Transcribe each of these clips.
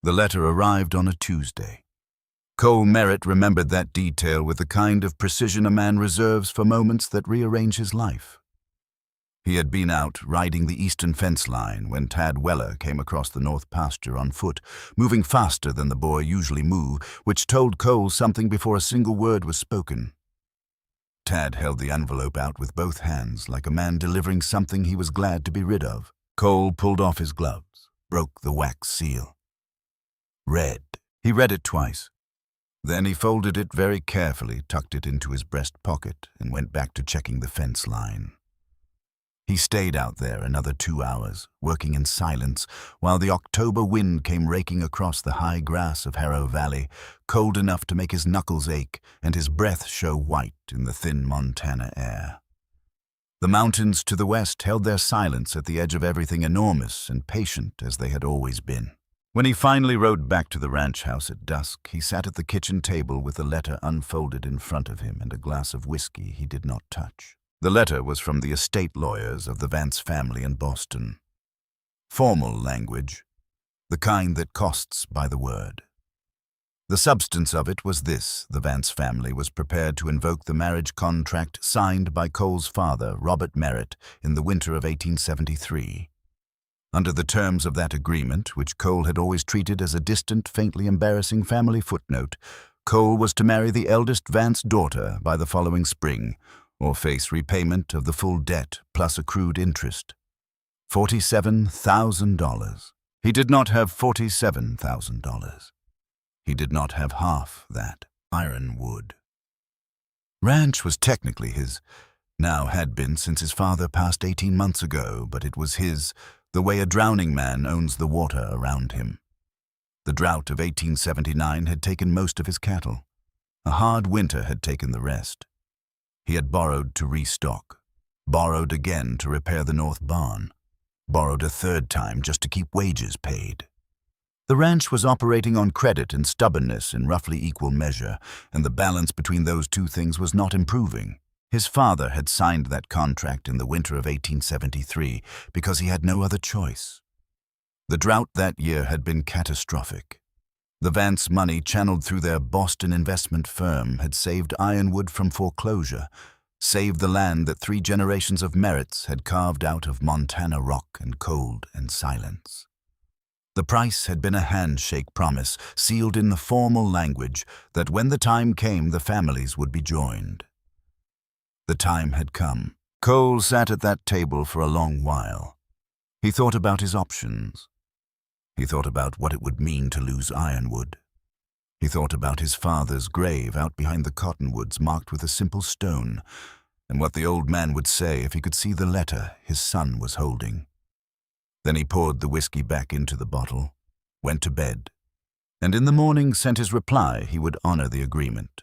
The letter arrived on a Tuesday. Cole Merritt remembered that detail with the kind of precision a man reserves for moments that rearrange his life. He had been out riding the eastern fence line when Tad Weller came across the north pasture on foot, moving faster than the boy usually moved, which told Cole something before a single word was spoken. Tad held the envelope out with both hands, like a man delivering something he was glad to be rid of. Cole pulled off his gloves, broke the wax seal. Read. He read it twice. Then he folded it very carefully, tucked it into his breast pocket, and went back to checking the fence line. He stayed out there another 2 hours, working in silence, while the October wind came raking across the high grass of Harrow Valley, cold enough to make his knuckles ache and his breath show white in the thin Montana air. The mountains to the west held their silence at the edge of everything enormous and patient as they had always been. When he finally rode back to the ranch house at dusk, he sat at the kitchen table with the letter unfolded in front of him and a glass of whiskey he did not touch. The letter was from the estate lawyers of the Vance family in Boston. Formal language, the kind that costs by the word. The substance of it was this: the Vance family was prepared to invoke the marriage contract signed by Cole's father, Robert Merritt, in the winter of 1873. Under the terms of that agreement, which Cole had always treated as a distant, faintly embarrassing family footnote, Cole was to marry the eldest Vance daughter by the following spring, or face repayment of the full debt plus accrued interest. $47,000. He did not have $47,000. He did not have half that. Ironwood. Ranch was technically his, now had been since his father passed 18 months ago, but it was his, the way a drowning man owns the water around him. The drought of 1879 had taken most of his cattle. A hard winter had taken the rest. He had borrowed to restock, borrowed again to repair the north barn, borrowed a third time just to keep wages paid. The ranch was operating on credit and stubbornness in roughly equal measure, and the balance between those two things was not improving. His father had signed that contract in the winter of 1873 because he had no other choice. The drought that year had been catastrophic. The Vance money channeled through their Boston investment firm had saved Ironwood from foreclosure, saved the land that 3 generations of Merritts had carved out of Montana rock and cold and silence. The price had been a handshake promise, sealed in the formal language, that when the time came the families would be joined. The time had come. Cole sat at that table for a long while. He thought about his options. He thought about what it would mean to lose Ironwood. He thought about his father's grave out behind the cottonwoods marked with a simple stone, and what the old man would say if he could see the letter his son was holding. Then he poured the whiskey back into the bottle, went to bed, and in the morning sent his reply he would honor the agreement.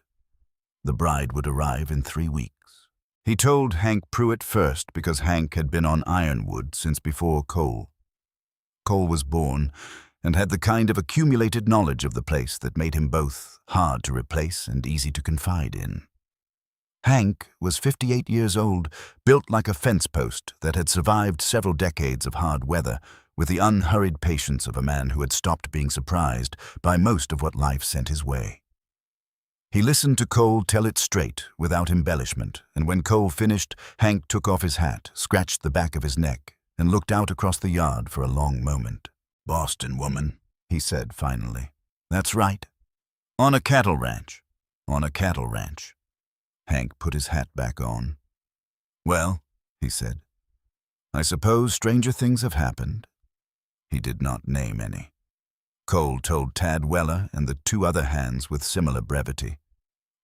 The bride would arrive in 3 weeks. He told Hank Pruitt first because Hank had been on Ironwood since before Cole. Cole was born and had the kind of accumulated knowledge of the place that made him both hard to replace and easy to confide in. Hank was 58 years old, built like a fence post that had survived several decades of hard weather, with the unhurried patience of a man who had stopped being surprised by most of what life sent his way. He listened to Cole tell it straight, without embellishment, and when Cole finished, Hank took off his hat, scratched the back of his neck, and looked out across the yard for a long moment. "Boston woman," he said finally. "That's right. On a cattle ranch. On a cattle ranch." Hank put his hat back on. "Well," he said, "I suppose stranger things have happened." He did not name any. Cole told Tad Weller and the 2 other hands with similar brevity.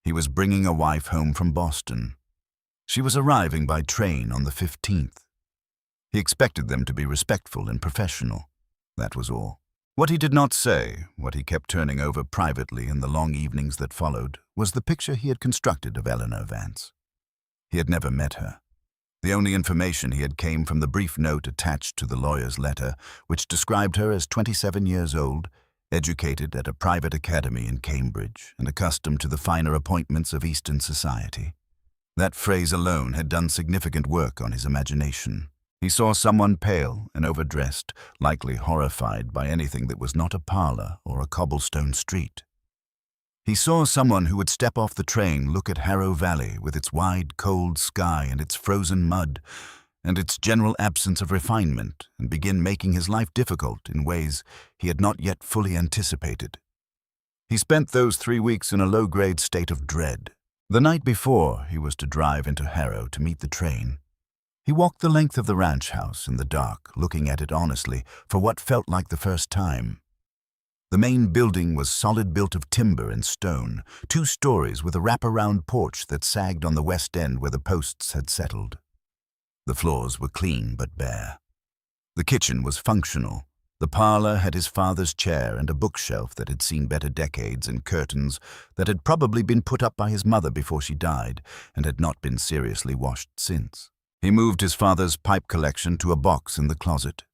He was bringing a wife home from Boston. She was arriving by train on the 15th. He expected them to be respectful and professional. That was all. What he did not say, what he kept turning over privately in the long evenings that followed, was the picture he had constructed of Eleanor Vance. He had never met her. The only information he had came from the brief note attached to the lawyer's letter, which described her as 27 years old, educated at a private academy in Cambridge, and accustomed to the finer appointments of Eastern society. That phrase alone had done significant work on his imagination. He saw someone pale and overdressed, likely horrified by anything that was not a parlor or a cobblestone street. He saw someone who would step off the train, look at Harrow Valley with its wide, cold sky and its frozen mud, and its general absence of refinement, and begin making his life difficult in ways he had not yet fully anticipated. He spent those 3 weeks in a low-grade state of dread. The night before he was to drive into Harrow to meet the train, he walked the length of the ranch house in the dark, looking at it honestly for what felt like the first time. The main building was solid, built of timber and stone, 2 stories with a wraparound porch that sagged on the west end where the posts had settled. The floors were clean but bare. The kitchen was functional. The parlor had his father's chair and a bookshelf that had seen better decades and curtains that had probably been put up by his mother before she died and had not been seriously washed since. He moved his father's pipe collection to a box in the closet,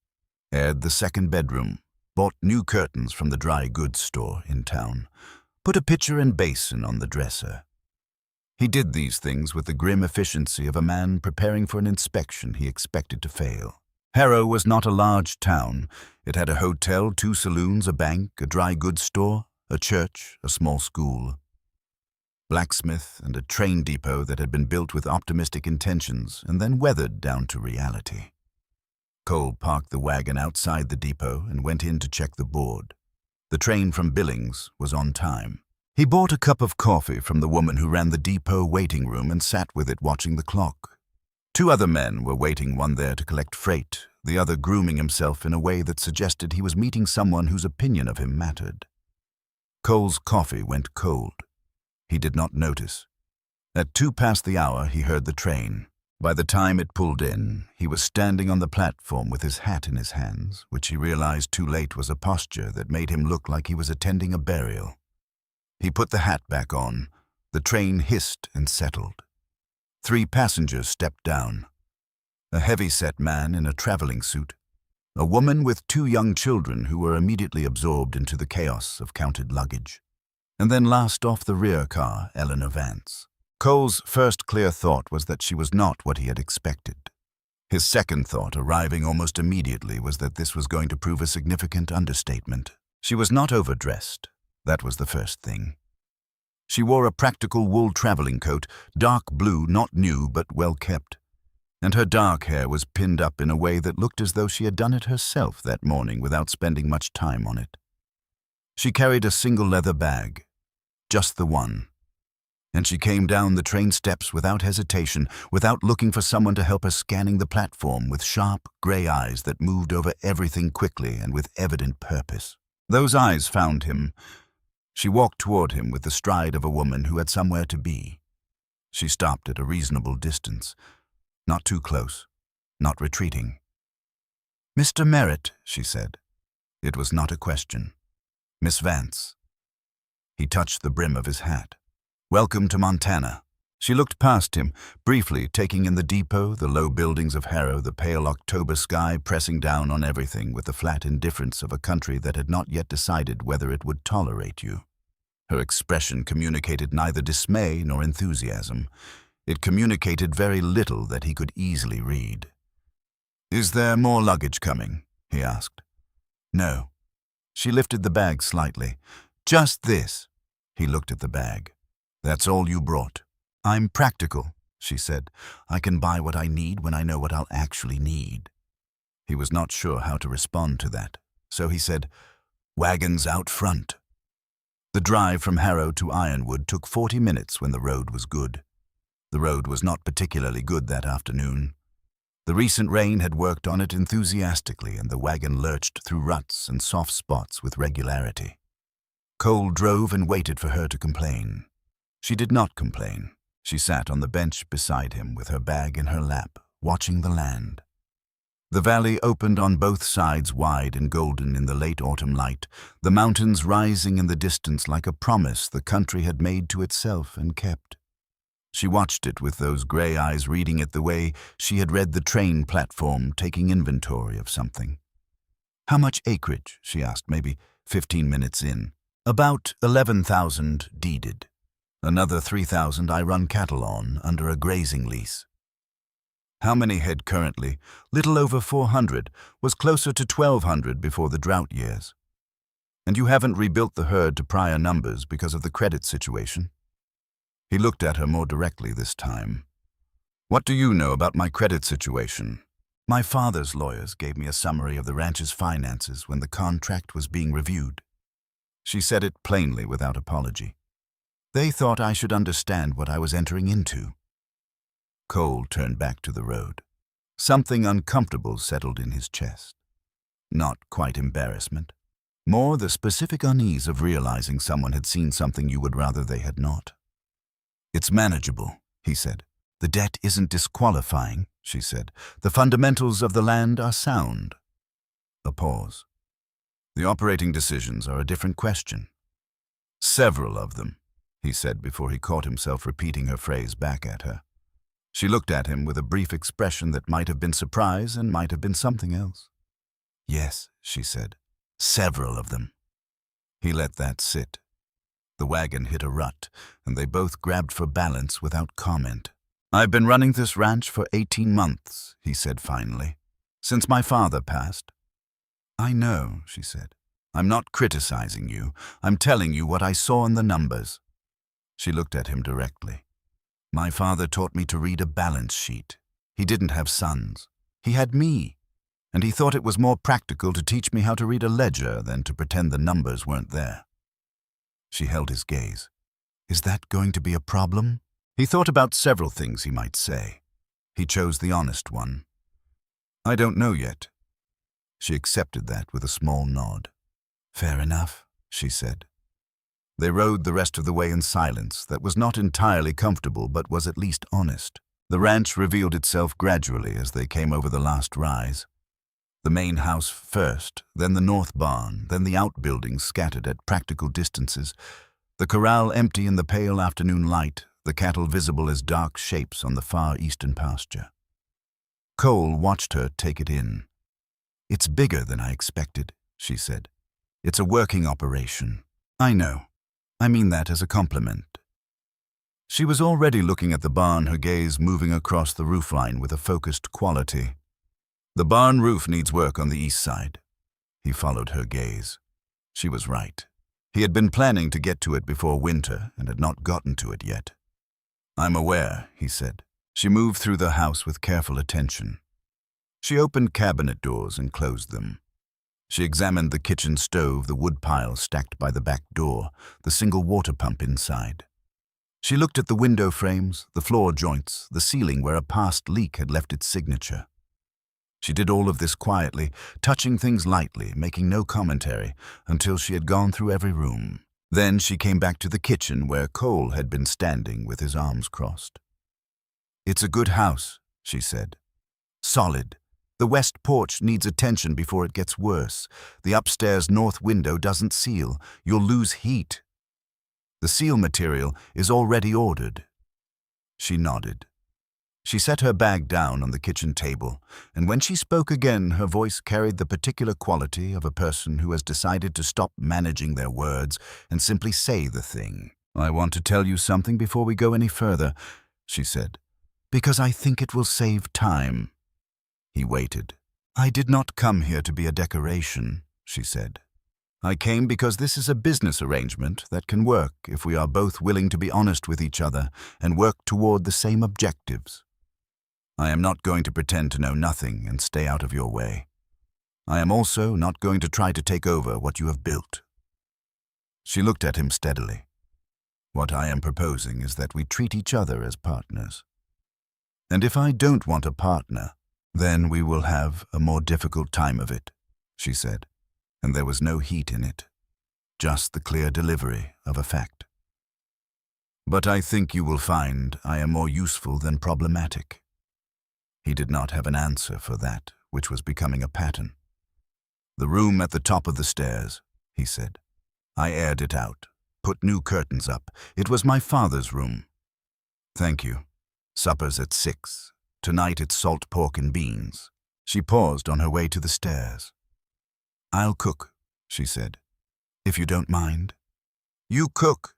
aired the second bedroom, bought new curtains from the dry goods store in town, put a pitcher and basin on the dresser. He did these things with the grim efficiency of a man preparing for an inspection he expected to fail. Harrow was not a large town. It had a hotel, 2 saloons, a bank, a dry goods store, a church, a small school, blacksmith, and a train depot that had been built with optimistic intentions and then weathered down to reality. Cole parked the wagon outside the depot and went in to check the board. The train from Billings was on time. He bought a cup of coffee from the woman who ran the depot waiting room and sat with it watching the clock. 2 other men were waiting, one there to collect freight, the other grooming himself in a way that suggested he was meeting someone whose opinion of him mattered. Cole's coffee went cold. He did not notice. At 2 past the hour, he heard the train. By the time it pulled in, he was standing on the platform with his hat in his hands, which he realized too late was a posture that made him look like he was attending a burial. He put the hat back on. The train hissed and settled. 3 passengers stepped down. A heavy-set man in a traveling suit, a woman with 2 young children who were immediately absorbed into the chaos of counted luggage, and then last off the rear car, Eleanor Vance. Cole's first clear thought was that she was not what he had expected. His second thought, arriving almost immediately, was that this was going to prove a significant understatement. She was not overdressed. That was the first thing. She wore a practical wool traveling coat, dark blue, not new but well kept, and her dark hair was pinned up in a way that looked as though she had done it herself that morning without spending much time on it. She carried a single leather bag, just the one, and she came down the train steps without hesitation, without looking for someone to help her, scanning the platform with sharp, gray eyes that moved over everything quickly and with evident purpose. Those eyes found him. She walked toward him with the stride of a woman who had somewhere to be. She stopped at a reasonable distance, not too close, not retreating. "Mr. Merritt," she said. It was not a question. "Miss Vance." He touched the brim of his hat. "Welcome to Montana." She looked past him, briefly taking in the depot, the low buildings of Harrow, the pale October sky pressing down on everything with the flat indifference of a country that had not yet decided whether it would tolerate you. Her expression communicated neither dismay nor enthusiasm. It communicated very little that he could easily read. "Is there more luggage coming?" he asked. "No." She lifted the bag slightly. "Just this." He looked at the bag. "That's all you brought?" "I'm practical," she said. "I can buy what I need when I know what I'll actually need." He was not sure how to respond to that, so he said, "Wagons out front." The drive from Harrow to Ironwood took 40 minutes when the road was good. The road was not particularly good that afternoon. The recent rain had worked on it enthusiastically, and the wagon lurched through ruts and soft spots with regularity. Cole drove and waited for her to complain. She did not complain. She sat on the bench beside him with her bag in her lap, watching the land. The valley opened on both sides wide and golden in the late autumn light, the mountains rising in the distance like a promise the country had made to itself and kept. She watched it with those gray eyes, reading it the way she had read the train platform, taking inventory of something. "How much acreage?" she asked, maybe 15 minutes in. "About 11,000 deeded. Another 3,000 I run cattle on under a grazing lease." How many head currently? Little over 400, was closer to 1,200 before the drought years. And you haven't rebuilt the herd to prior numbers because of the credit situation? He looked at her more directly this time. What do you know about my credit situation? My father's lawyers gave me a summary of the ranch's finances when the contract was being reviewed. She said it plainly without apology. They thought I should understand what I was entering into. Cole turned back to the road. Something uncomfortable settled in his chest. Not quite embarrassment. More the specific unease of realizing someone had seen something you would rather they had not. It's manageable, he said. The debt isn't disqualifying, she said. The fundamentals of the land are sound. A pause. The operating decisions are a different question. Several of them, he said before he caught himself repeating her phrase back at her. She looked at him with a brief expression that might have been surprise and might have been something else. Yes, she said. Several of them. He let that sit. The wagon hit a rut, and they both grabbed for balance without comment. I've been running this ranch for 18 months, he said finally, since my father passed. I know, she said. I'm not criticizing you. I'm telling you what I saw in the numbers. She looked at him directly. My father taught me to read a balance sheet. He didn't have sons. He had me. And he thought it was more practical to teach me how to read a ledger than to pretend the numbers weren't there. She held his gaze. Is that going to be a problem? He thought about several things he might say. He chose the honest one. I don't know yet. She accepted that with a small nod. Fair enough, she said. They rode the rest of the way in silence that was not entirely comfortable but was at least honest. The ranch revealed itself gradually as they came over the last rise. The main house first, then the north barn, then the outbuildings scattered at practical distances, the corral empty in the pale afternoon light, the cattle visible as dark shapes on the far eastern pasture. Cole watched her take it in. It's bigger than I expected, she said. It's a working operation. I know. I mean that as a compliment. She was already looking at the barn, her gaze moving across the roofline with a focused quality. The barn roof needs work on the east side. He followed her gaze. She was right. He had been planning to get to it before winter and had not gotten to it yet. I'm aware, he said. She moved through the house with careful attention. She opened cabinet doors and closed them. She examined the kitchen stove, the wood pile stacked by the back door, the single water pump inside. She looked at the window frames, the floor joints, the ceiling where a past leak had left its signature. She did all of this quietly, touching things lightly, making no commentary, until she had gone through every room. Then she came back to the kitchen where Cole had been standing with his arms crossed. It's a good house, she said. Solid. The west porch needs attention before it gets worse. The upstairs north window doesn't seal. You'll lose heat. The seal material is already ordered. She nodded. She set her bag down on the kitchen table, and when she spoke again, her voice carried the particular quality of a person who has decided to stop managing their words and simply say the thing. I want to tell you something before we go any further, she said, because I think it will save time. He waited. I did not come here to be a decoration, she said. I came because this is a business arrangement that can work if we are both willing to be honest with each other and work toward the same objectives. I am not going to pretend to know nothing and stay out of your way. I am also not going to try to take over what you have built. She looked at him steadily. What I am proposing is that we treat each other as partners. And if I don't want a partner, then we will have a more difficult time of it, she said, and there was no heat in it, just the clear delivery of a fact. But I think you will find I am more useful than problematic. He did not have an answer for that, which was becoming a pattern. The room at the top of the stairs, he said. I aired it out, put new curtains up. It was my father's room. Thank you. Supper's at 6. Tonight it's salt pork and beans. She paused on her way to the stairs. I'll cook, she said, if you don't mind. You cook.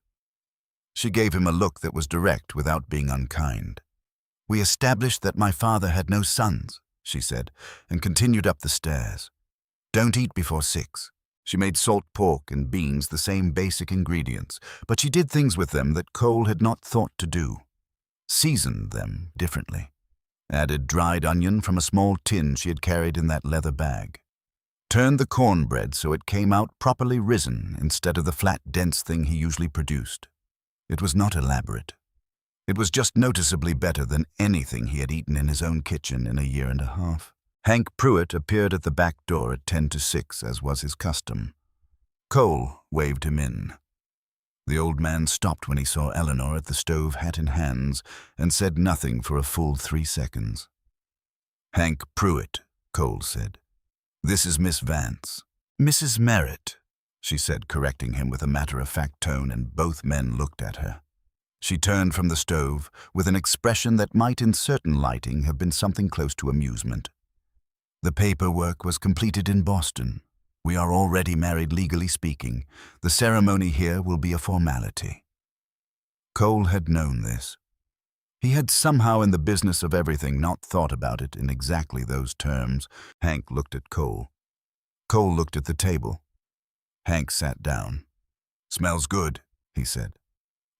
She gave him a look that was direct without being unkind. We established that my father had no sons, she said, and continued up the stairs. Don't eat before 6. She made salt pork and beans, the same basic ingredients, but she did things with them that Cole had not thought to do. Seasoned them differently. Added dried onion from a small tin she had carried in that leather bag. Turned the cornbread so it came out properly risen instead of the flat, dense thing he usually produced. It was not elaborate. It was just noticeably better than anything he had eaten in his own kitchen in a year and a half. Hank Pruitt appeared at the back door at 10 to 6, as was his custom. Cole waved him in. The old man stopped when he saw Eleanor at the stove, hat in hands, and said nothing for a full 3 seconds. Hank Pruitt, Cole said. This is Miss Vance. Mrs. Merritt, she said, correcting him with a matter-of-fact tone, and both men looked at her. She turned from the stove with an expression that might in certain lighting have been something close to amusement. The paperwork was completed in Boston. We are already married legally speaking. The ceremony here will be a formality. Cole had known this. He had somehow in the business of everything not thought about it in exactly those terms. Hank looked at Cole. Cole looked at the table. Hank sat down. Smells good, he said.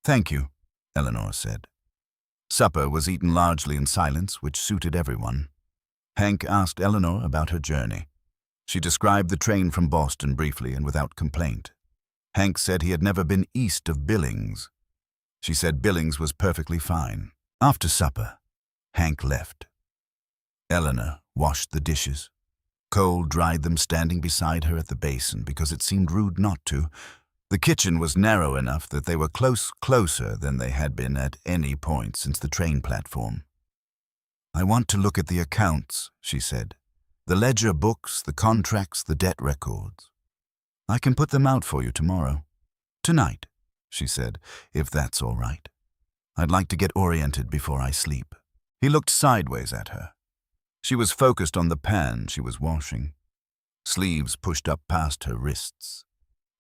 Thank you, Eleanor said. Supper was eaten largely in silence, which suited everyone. Hank asked Eleanor about her journey. She described the train from Boston briefly and without complaint. Hank said he had never been east of Billings. She said Billings was perfectly fine. After supper, Hank left. Eleanor washed the dishes. Cole dried them standing beside her at the basin because it seemed rude not to. The kitchen was narrow enough that they were closer than they had been at any point since the train platform. I want to look at the accounts, she said. The ledger books, the contracts, the debt records. I can put them out for you tomorrow. Tonight, she said, if that's all right. I'd like to get oriented before I sleep. He looked sideways at her. She was focused on the pan she was washing. Sleeves pushed up past her wrists.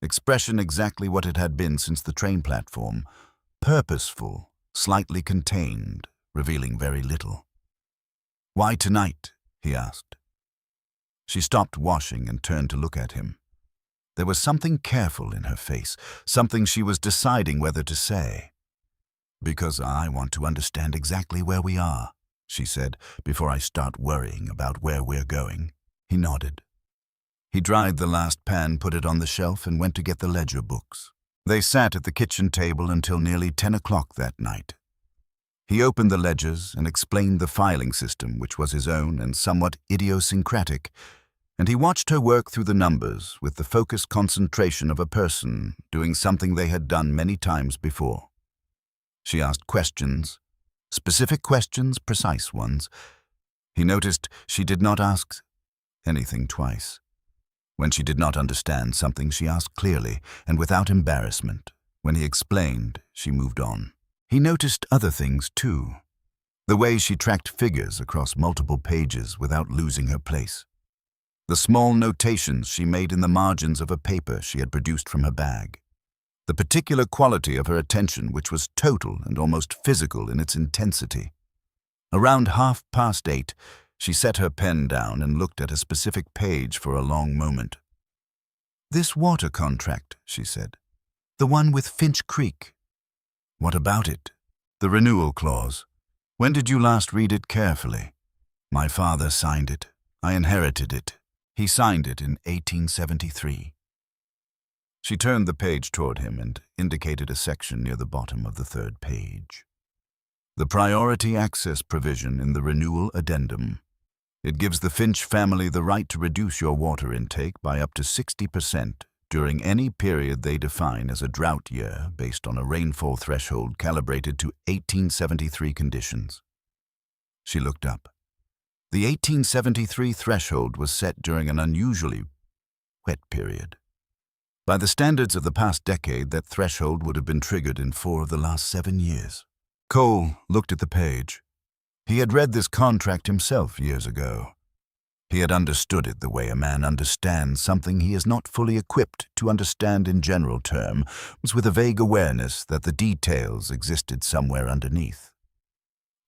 Expression exactly what it had been since the train platform. Purposeful, slightly contained, revealing very little. Why tonight? He asked. She stopped washing and turned to look at him. There was something careful in her face, something she was deciding whether to say. Because I want to understand exactly where we are, she said, before I start worrying about where we're going. He nodded. He dried the last pan, put it on the shelf, and went to get the ledger books. They sat at the kitchen table until nearly 10 o'clock that night. He opened the ledgers and explained the filing system, which was his own and somewhat idiosyncratic, and he watched her work through the numbers with the focused concentration of a person doing something they had done many times before. She asked questions, specific questions, precise ones. He noticed she did not ask anything twice. When she did not understand something, she asked clearly and without embarrassment. When he explained, she moved on. He noticed other things, too. The way she tracked figures across multiple pages without losing her place. The small notations she made in the margins of a paper she had produced from her bag. The particular quality of her attention, which was total and almost physical in its intensity. Around 8:30, she set her pen down and looked at a specific page for a long moment. This water contract, she said. The one with Finch Creek. What about it? The renewal clause. When did you last read it carefully? My father signed it. I inherited it. He signed it in 1873. She turned the page toward him and indicated a section near the bottom of the 3rd page. The priority access provision in the renewal addendum. It gives the Finch family the right to reduce your water intake by up to 60% during any period they define as a drought year based on a rainfall threshold calibrated to 1873 conditions. She looked up. The 1873 threshold was set during an unusually wet period. By the standards of the past decade, that threshold would have been triggered in 4 of the last 7 years. Cole looked at the page. He had read this contract himself years ago. He had understood it the way a man understands something he is not fully equipped to understand in general terms, with a vague awareness that the details existed somewhere underneath.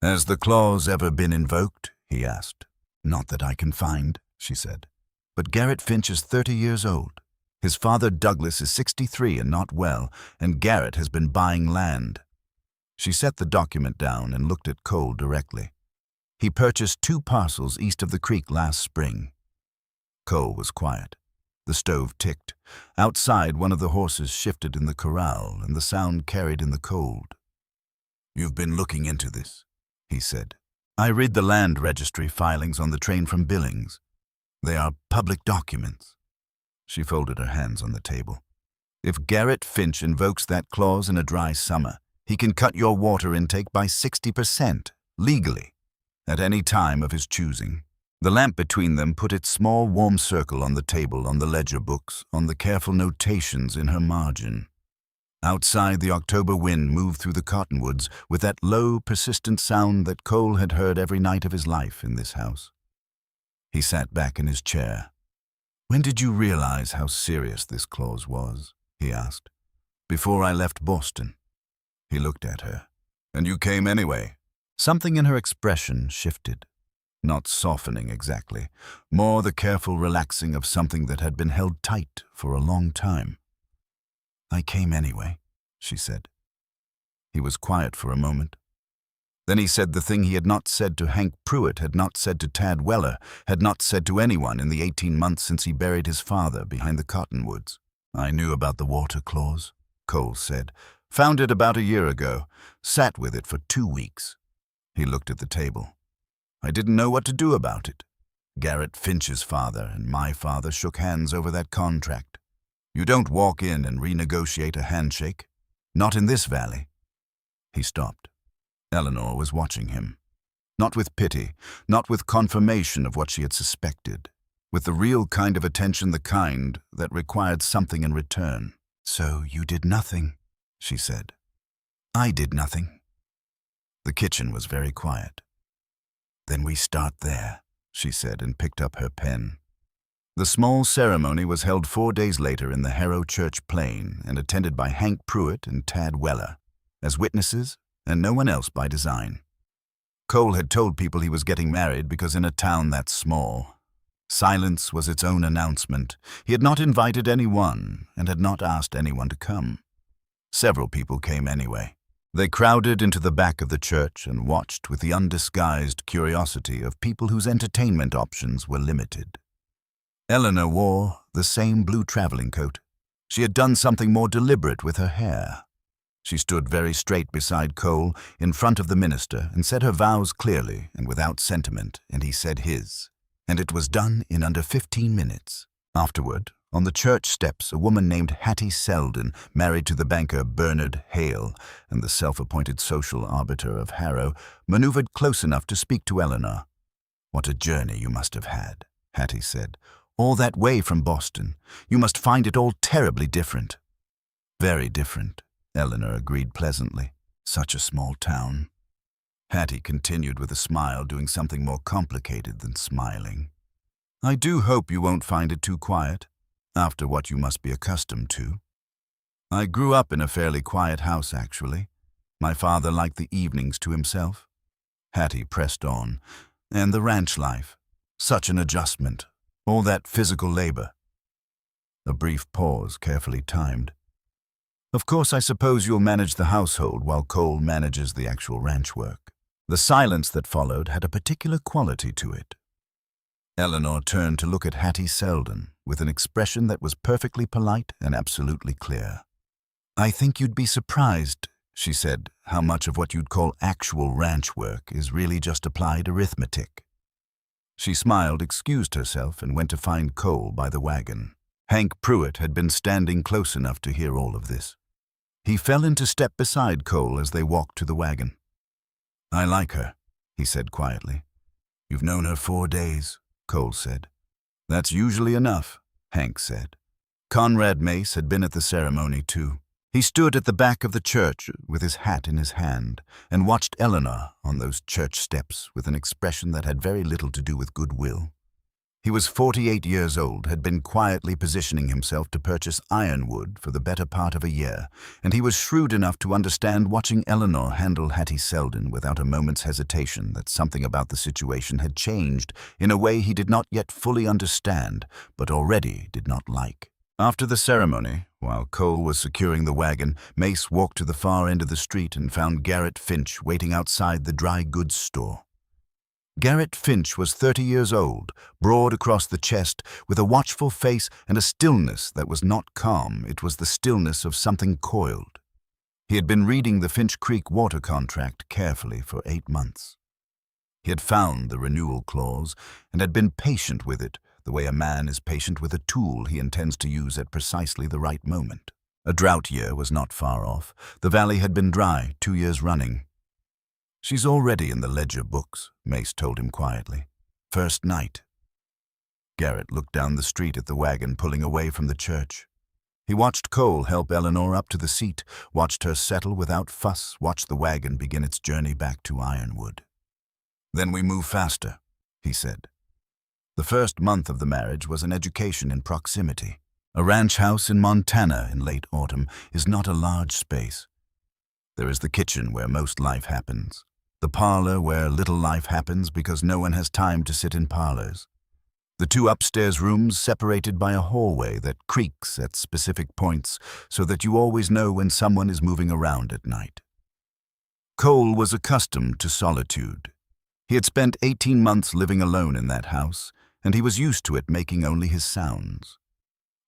Has the clause ever been invoked? He asked. Not that I can find, she said. But Garrett Finch is 30 years old. His father Douglas is 63 and not well, and Garrett has been buying land. She set the document down and looked at Cole directly. He purchased 2 parcels east of the creek last spring. Cole was quiet. The stove ticked. Outside, one of the horses shifted in the corral, and the sound carried in the cold. You've been looking into this, he said. I read the land registry filings on the train from Billings. They are public documents. She folded her hands on the table. If Garrett Finch invokes that clause in a dry summer, he can cut your water intake by 60%, legally, at any time of his choosing. The lamp between them put its small warm circle on the table, on the ledger books, on the careful notations in her margin. Outside, the October wind moved through the cottonwoods with that low, persistent sound that Cole had heard every night of his life in this house. He sat back in his chair. When did you realize how serious this clause was? He asked. Before I left Boston. He looked at her. And you came anyway? Something in her expression shifted. Not softening exactly, more the careful relaxing of something that had been held tight for a long time. I came anyway, she said. He was quiet for a moment. Then he said the thing he had not said to Hank Pruitt, had not said to Tad Weller, had not said to anyone in the 18 months since he buried his father behind the cottonwoods. I knew about the water clause, Cole said. Found it about a year ago. Sat with it for 2 weeks. He looked at the table. I didn't know what to do about it. Garrett Finch's father and my father shook hands over that contract. You don't walk in and renegotiate a handshake. Not in this valley. He stopped. Eleanor was watching him. Not with pity, not with confirmation of what she had suspected, with the real kind of attention, the kind that required something in return. So you did nothing, she said. I did nothing. The kitchen was very quiet. Then we start there, she said, and picked up her pen. The small ceremony was held 4 days later in the Harrow Church Plain and attended by Hank Pruitt and Tad Weller, as witnesses and no one else by design. Cole had told people he was getting married because in a town that small, silence was its own announcement. He had not invited anyone and had not asked anyone to come. Several people came anyway. They crowded into the back of the church and watched with the undisguised curiosity of people whose entertainment options were limited. Eleanor wore the same blue traveling coat. She had done something more deliberate with her hair. She stood very straight beside Cole in front of the minister and said her vows clearly and without sentiment, and he said his. And it was done in under 15 minutes. Afterward, on the church steps, a woman named Hattie Selden, married to the banker Bernard Hale and the self-appointed social arbiter of Harrow, maneuvered close enough to speak to Eleanor. What a journey you must have had, Hattie said. All that way from Boston. You must find it all terribly different. Very different, Eleanor agreed pleasantly. Such a small town. Hattie continued with a smile, doing something more complicated than smiling. I do hope you won't find it too quiet, after what you must be accustomed to. I grew up in a fairly quiet house, actually. My father liked the evenings to himself. Hattie pressed on. And the ranch life. Such an adjustment. All that physical labor. A brief pause, carefully timed. Of course, I suppose you'll manage the household while Cole manages the actual ranch work. The silence that followed had a particular quality to it. Eleanor turned to look at Hattie Selden with an expression that was perfectly polite and absolutely clear. I think you'd be surprised, she said, how much of what you'd call actual ranch work is really just applied arithmetic. She smiled, excused herself, and went to find Cole by the wagon. Hank Pruitt had been standing close enough to hear all of this. He fell into step beside Cole as they walked to the wagon. I like her, he said quietly. You've known her 4 days, Cole said. That's usually enough, Hank said. Conrad Mace had been at the ceremony too. He stood at the back of the church with his hat in his hand and watched Eleanor on those church steps with an expression that had very little to do with goodwill. He was 48 years old, had been quietly positioning himself to purchase ironwood for the better part of a year, and he was shrewd enough to understand, watching Eleanor handle Hattie Selden without a moment's hesitation, that something about the situation had changed in a way he did not yet fully understand, but already did not like. After the ceremony, while Cole was securing the wagon, Mace walked to the far end of the street and found Garrett Finch waiting outside the dry goods store. Garrett Finch was 30 years old, broad across the chest, with a watchful face and a stillness that was not calm. It was the stillness of something coiled. He had been reading the Finch Creek water contract carefully for 8 months. He had found the renewal clause and had been patient with it, the way a man is patient with a tool he intends to use at precisely the right moment. A drought year was not far off. The valley had been dry 2 years running. "She's already in the ledger books," Mace told him quietly. "First night." Garrett looked down the street at the wagon pulling away from the church. He watched Cole help Eleanor up to the seat, watched her settle without fuss, watched the wagon begin its journey back to Ironwood. "Then we move faster," he said. The first month of the marriage was an education in proximity. A ranch house in Montana in late autumn is not a large space. There is the kitchen where most life happens, the parlor where little life happens because no one has time to sit in parlors, the 2 upstairs rooms separated by a hallway that creaks at specific points so that you always know when someone is moving around at night. Cole was accustomed to solitude. He had spent 18 months living alone in that house, and he was used to it making only his sounds.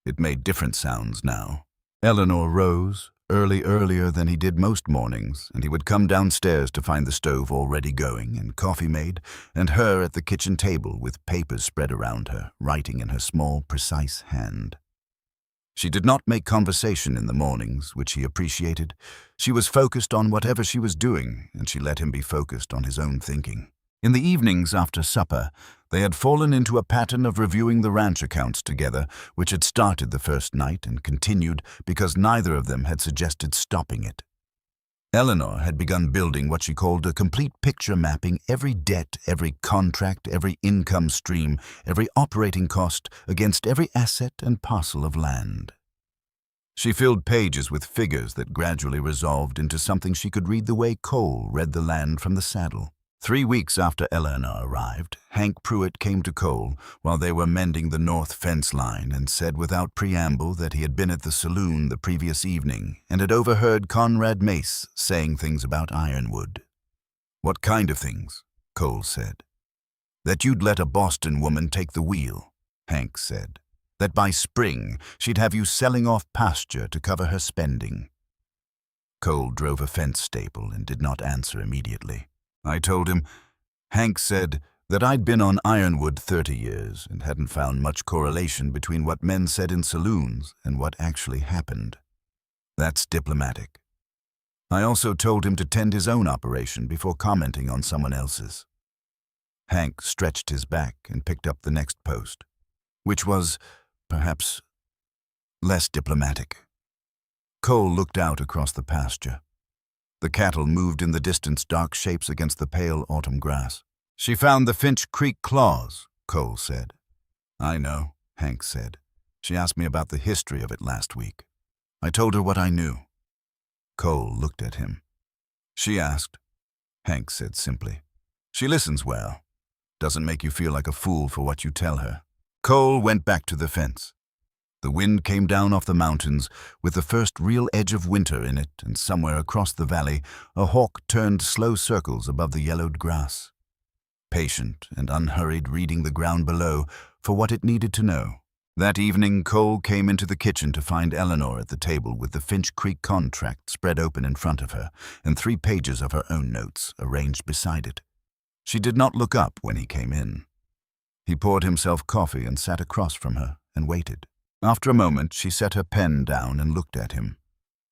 It made different sounds now. Eleanor rose, earlier than he did most mornings, and he would come downstairs to find the stove already going and coffee made, and her at the kitchen table with papers spread around her, writing in her small, precise hand. She did not make conversation in the mornings, which he appreciated. She was focused on whatever she was doing, and she let him be focused on his own thinking. In the evenings after supper, they had fallen into a pattern of reviewing the ranch accounts together, which had started the first night and continued because neither of them had suggested stopping it. Eleanor had begun building what she called a complete picture, mapping every debt, every contract, every income stream, every operating cost against every asset and parcel of land. She filled pages with figures that gradually resolved into something she could read the way Cole read the land from the saddle. 3 weeks after Eleanor arrived, Hank Pruitt came to Cole while they were mending the north fence line and said without preamble that he had been at the saloon the previous evening and had overheard Conrad Mace saying things about Ironwood. "What kind of things?" Cole said. "That you'd let a Boston woman take the wheel," Hank said. "That by spring she'd have you selling off pasture to cover her spending." Cole drove a fence staple and did not answer immediately. I told him, Hank said, that I'd been on Ironwood 30 years and hadn't found much correlation between what men said in saloons and what actually happened. That's diplomatic. I also told him to tend his own operation before commenting on someone else's. Hank stretched his back and picked up the next post, which was, perhaps, less diplomatic. Cole looked out across the pasture. The cattle moved in the distance, dark shapes against the pale autumn grass. "She found the Finch Creek clause," Cole said. "I know," Hank said. "She asked me about the history of it last week. I told her what I knew." Cole looked at him. "She asked," Hank said simply. "She listens well. Doesn't make you feel like a fool for what you tell her." Cole went back to the fence. The wind came down off the mountains with the first real edge of winter in it, and somewhere across the valley a hawk turned slow circles above the yellowed grass. Patient and unhurried, reading the ground below for what it needed to know. That evening Cole came into the kitchen to find Eleanor at the table with the Finch Creek contract spread open in front of her and 3 pages of her own notes arranged beside it. She did not look up when he came in. He poured himself coffee and sat across from her and waited. After a moment, she set her pen down and looked at him.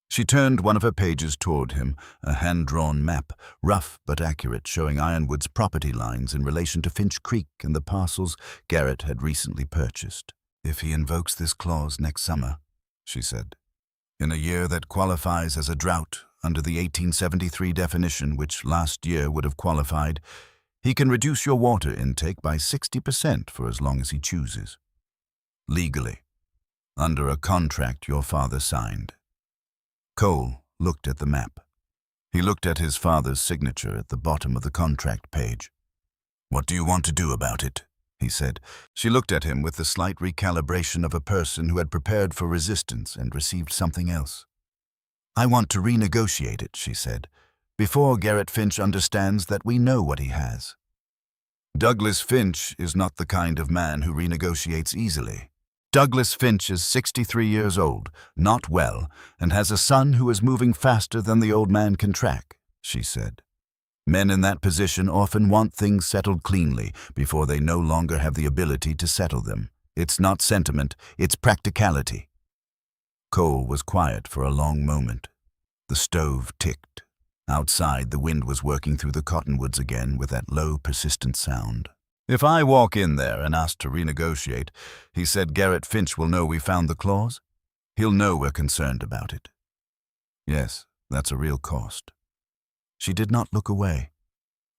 She turned one of her pages toward him, a hand-drawn map, rough but accurate, showing Ironwood's property lines in relation to Finch Creek and the parcels Garrett had recently purchased. "If he invokes this clause next summer," she said, "in a year that qualifies as a drought under the 1873 definition, which last year would have qualified, He can reduce your water intake by 60% for as long as he chooses. Legally, under a contract your father signed. Cole looked at the map. He looked at his father's signature at the bottom of the contract page. "What do you want to do about it?" he said. She looked at him with the slight recalibration of a person who had prepared for resistance and received something else. "I want to renegotiate it," she said, "before Garrett Finch understands that we know what he has." Douglas Finch is not the kind of man who renegotiates easily. Douglas Finch is 63 years old, not well, and has a son who is moving faster than the old man can track, she said. Men in that position often want things settled cleanly before they no longer have the ability to settle them. It's not sentiment, it's practicality. Cole was quiet for a long moment. The stove ticked. Outside, the wind was working through the cottonwoods again with that low, persistent sound. "If I walk in there and ask to renegotiate," he said, "Garrett Finch will know we found the clause. He'll know we're concerned about it." Yes, that's a real cost. She did not look away.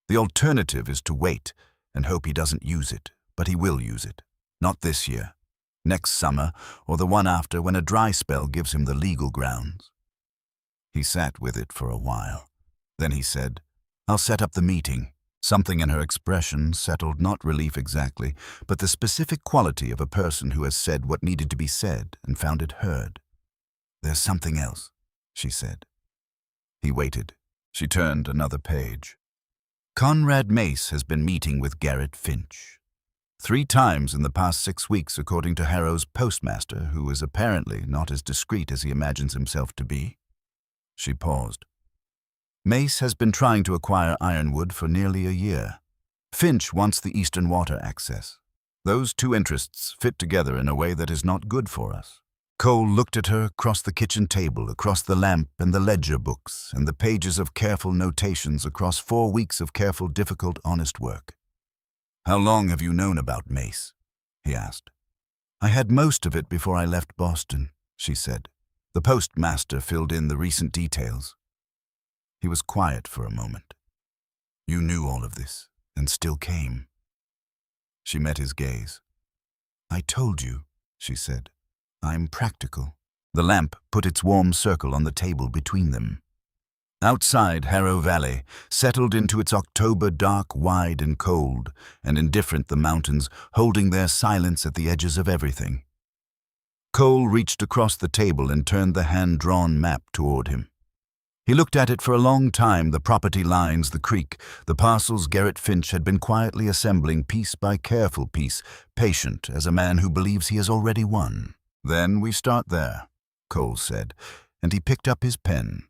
The alternative is to wait and hope he doesn't use it, but he will use it. Not this year, next summer, or the one after when a dry spell gives him the legal grounds. He sat with it for a while. Then he said, "I'll set up the meeting." Something in her expression settled not relief exactly, but the specific quality of a person who has said what needed to be said and found it heard. "There's something else," she said. He waited. She turned another page. "Conrad Mace has been meeting with Garrett Finch 3 times in the past 6 weeks, according to Harrow's postmaster, who is apparently not as discreet as he imagines himself to be." She paused. "Mace has been trying to acquire Ironwood for nearly a year. Finch wants the Eastern Water access. Those 2 interests fit together in a way that is not good for us." Cole looked at her across the kitchen table, across the lamp and the ledger books, and the pages of careful notations across 4 weeks of careful, difficult, honest work. "How long have you known about Mace?" he asked. "I had most of it before I left Boston," she said. "The postmaster filled in the recent details." He was quiet for a moment. "You knew all of this, and still came." She met his gaze. "I told you," she said. "I'm practical." The lamp put its warm circle on the table between them. Outside, Harrow Valley settled into its October dark, wide and cold, and indifferent the mountains, holding their silence at the edges of everything. Cole reached across the table and turned the hand-drawn map toward him. He looked at it for a long time, the property lines, the creek, the parcels Garrett Finch had been quietly assembling piece by careful piece, patient as a man who believes he has already won. "Then we start there," Cole said, and he picked up his pen.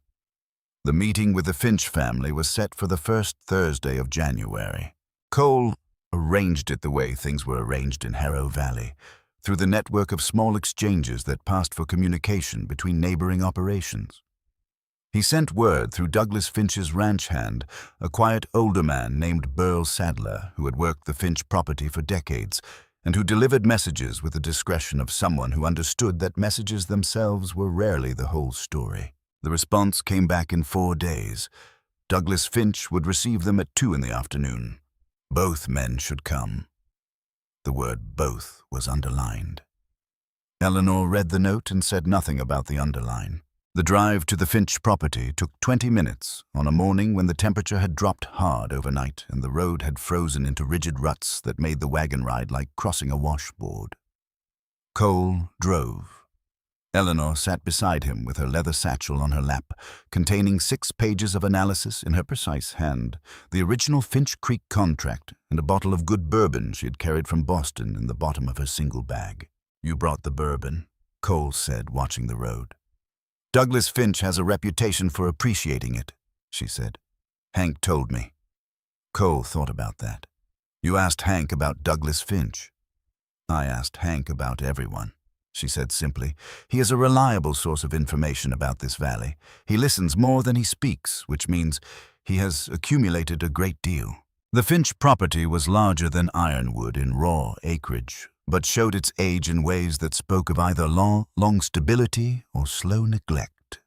The meeting with the Finch family was set for the first Thursday of January. Cole arranged it the way things were arranged in Harrow Valley, through the network of small exchanges that passed for communication between neighboring operations. He sent word through Douglas Finch's ranch hand, a quiet older man named Burl Sadler, who had worked the Finch property for decades, and who delivered messages with the discretion of someone who understood that messages themselves were rarely the whole story. The response came back in 4 days. Douglas Finch would receive them at 2 in the afternoon. Both men should come. The word "both" was underlined. Eleanor read the note and said nothing about the underline. The drive to the Finch property took 20 minutes on a morning when the temperature had dropped hard overnight and the road had frozen into rigid ruts that made the wagon ride like crossing a washboard. Cole drove. Eleanor sat beside him with her leather satchel on her lap, containing 6 pages of analysis in her precise hand, the original Finch Creek contract, and a bottle of good bourbon she had carried from Boston in the bottom of her single bag. "You brought the bourbon," Cole said, watching the road. "Douglas Finch has a reputation for appreciating it," she said. "Hank told me." Cole thought about that. "You asked Hank about Douglas Finch." "I asked Hank about everyone," she said simply. "He is a reliable source of information about this valley. He listens more than he speaks, which means he has accumulated a great deal." The Finch property was larger than Ironwood in raw acreage, but showed its age in ways that spoke of either long stability or slow neglect.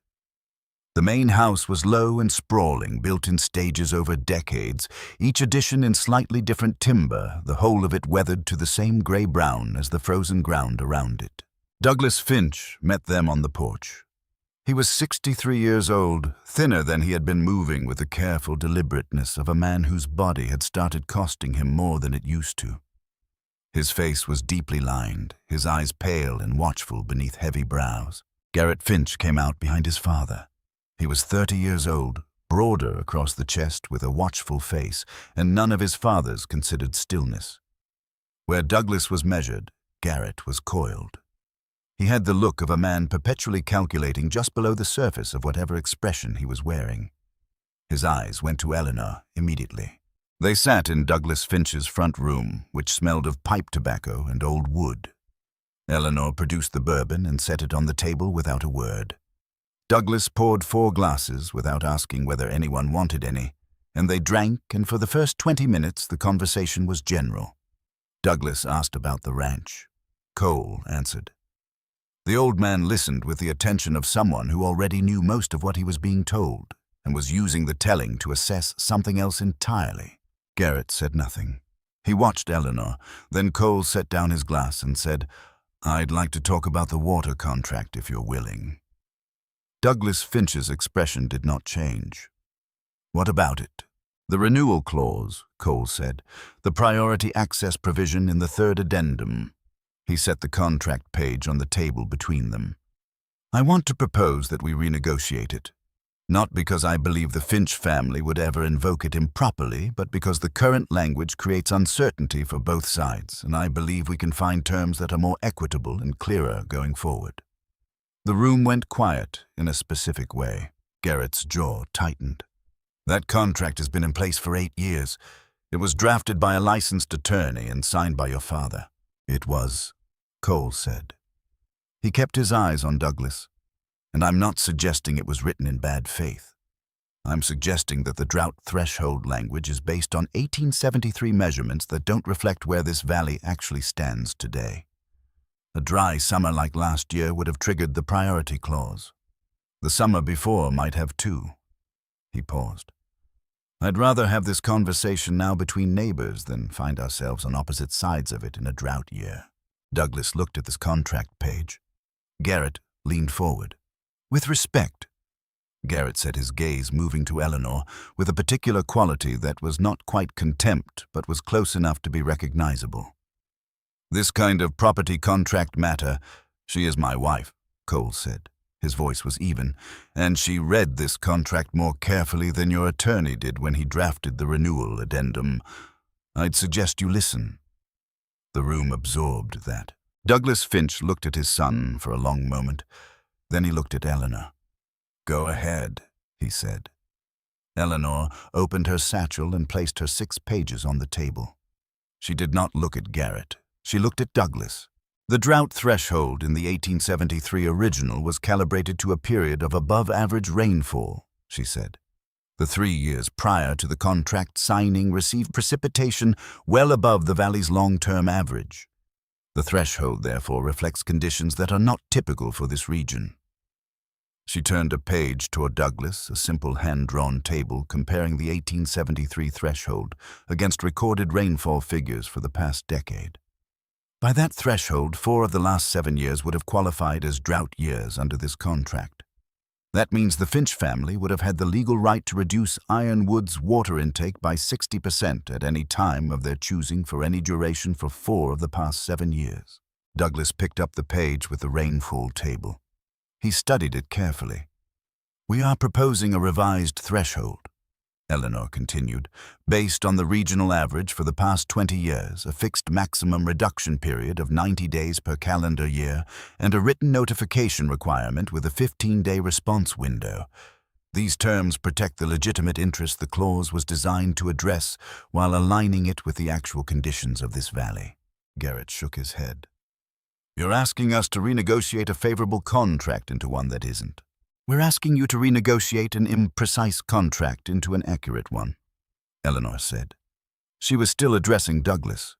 The main house was low and sprawling, built in stages over decades, each addition in slightly different timber, the whole of it weathered to the same grey-brown as the frozen ground around it. Douglas Finch met them on the porch. He was 63 years old, thinner than he had been, moving with the careful deliberateness of a man whose body had started costing him more than it used to. His face was deeply lined, his eyes pale and watchful beneath heavy brows. Garrett Finch came out behind his father. He was 30 years old, broader across the chest with a watchful face, and none of his fathers considered stillness. Where Douglas was measured, Garrett was coiled. He had the look of a man perpetually calculating just below the surface of whatever expression he was wearing. His eyes went to Eleanor immediately. They sat in Douglas Finch's front room, which smelled of pipe tobacco and old wood. Eleanor produced the bourbon and set it on the table without a word. Douglas poured 4 glasses without asking whether anyone wanted any, and they drank, and for the first 20 minutes the conversation was general. Douglas asked about the ranch. Cole answered. The old man listened with the attention of someone who already knew most of what he was being told, and was using the telling to assess something else entirely. Garrett said nothing. He watched Eleanor, then Cole set down his glass and said, "I'd like to talk about the water contract if you're willing." Douglas Finch's expression did not change. "What about it?" "The renewal clause," Cole said. "The priority access provision in the 3rd addendum." He set the contract page on the table between them. "I want to propose that we renegotiate it. Not because I believe the Finch family would ever invoke it improperly, but because the current language creates uncertainty for both sides, and I believe we can find terms that are more equitable and clearer going forward." The room went quiet in a specific way. Garrett's jaw tightened. "That contract has been in place for 8 years. It was drafted by a licensed attorney and signed by your father." "It was," Cole said. He kept his eyes on Douglas. "And I'm not suggesting it was written in bad faith. I'm suggesting that the drought threshold language is based on 1873 measurements that don't reflect where this valley actually stands today. A dry summer like last year would have triggered the priority clause. The summer before might have too." He paused. "I'd rather have this conversation now between neighbors than find ourselves on opposite sides of it in a drought year." Douglas looked at this contract page. Garrett leaned forward. "With respect," Garrett set his gaze moving to Eleanor with a particular quality that was not quite contempt but was close enough to be recognizable. "This kind of property contract matter, she is my wife," Cole said. His voice was even, "and she read this contract more carefully than your attorney did when he drafted the renewal addendum. I'd suggest you listen." The room absorbed that. Douglas Finch looked at his son for a long moment. Then he looked at Eleanor. "Go ahead," he said. Eleanor opened her satchel and placed her 6 pages on the table. She did not look at Garrett. She looked at Douglas. "The drought threshold in the 1873 original was calibrated to a period of above-average rainfall," she said. "The 3 years prior to the contract signing received precipitation well above the valley's long-term average. The threshold, therefore, reflects conditions that are not typical for this region." She turned a page toward Douglas, a simple hand-drawn table comparing the 1873 threshold against recorded rainfall figures for the past decade. By that threshold, 4 of the last 7 years would have qualified as drought years under this contract. That means the Finch family would have had the legal right to reduce Ironwood's water intake by 60% at any time of their choosing for any duration for 4 of the past 7 years. Douglas picked up the page with the rainfall table. He studied it carefully. "We are proposing a revised threshold," Eleanor continued, "based on the regional average for the past 20 years, a fixed maximum reduction period of 90 days per calendar year, and a written notification requirement with a 15-day response window. These terms protect the legitimate interest the clause was designed to address while aligning it with the actual conditions of this valley." Garrett shook his head. "You're asking us to renegotiate a favorable contract into one that isn't." "We're asking you to renegotiate an imprecise contract into an accurate one," Eleanor said. She was still addressing Douglas.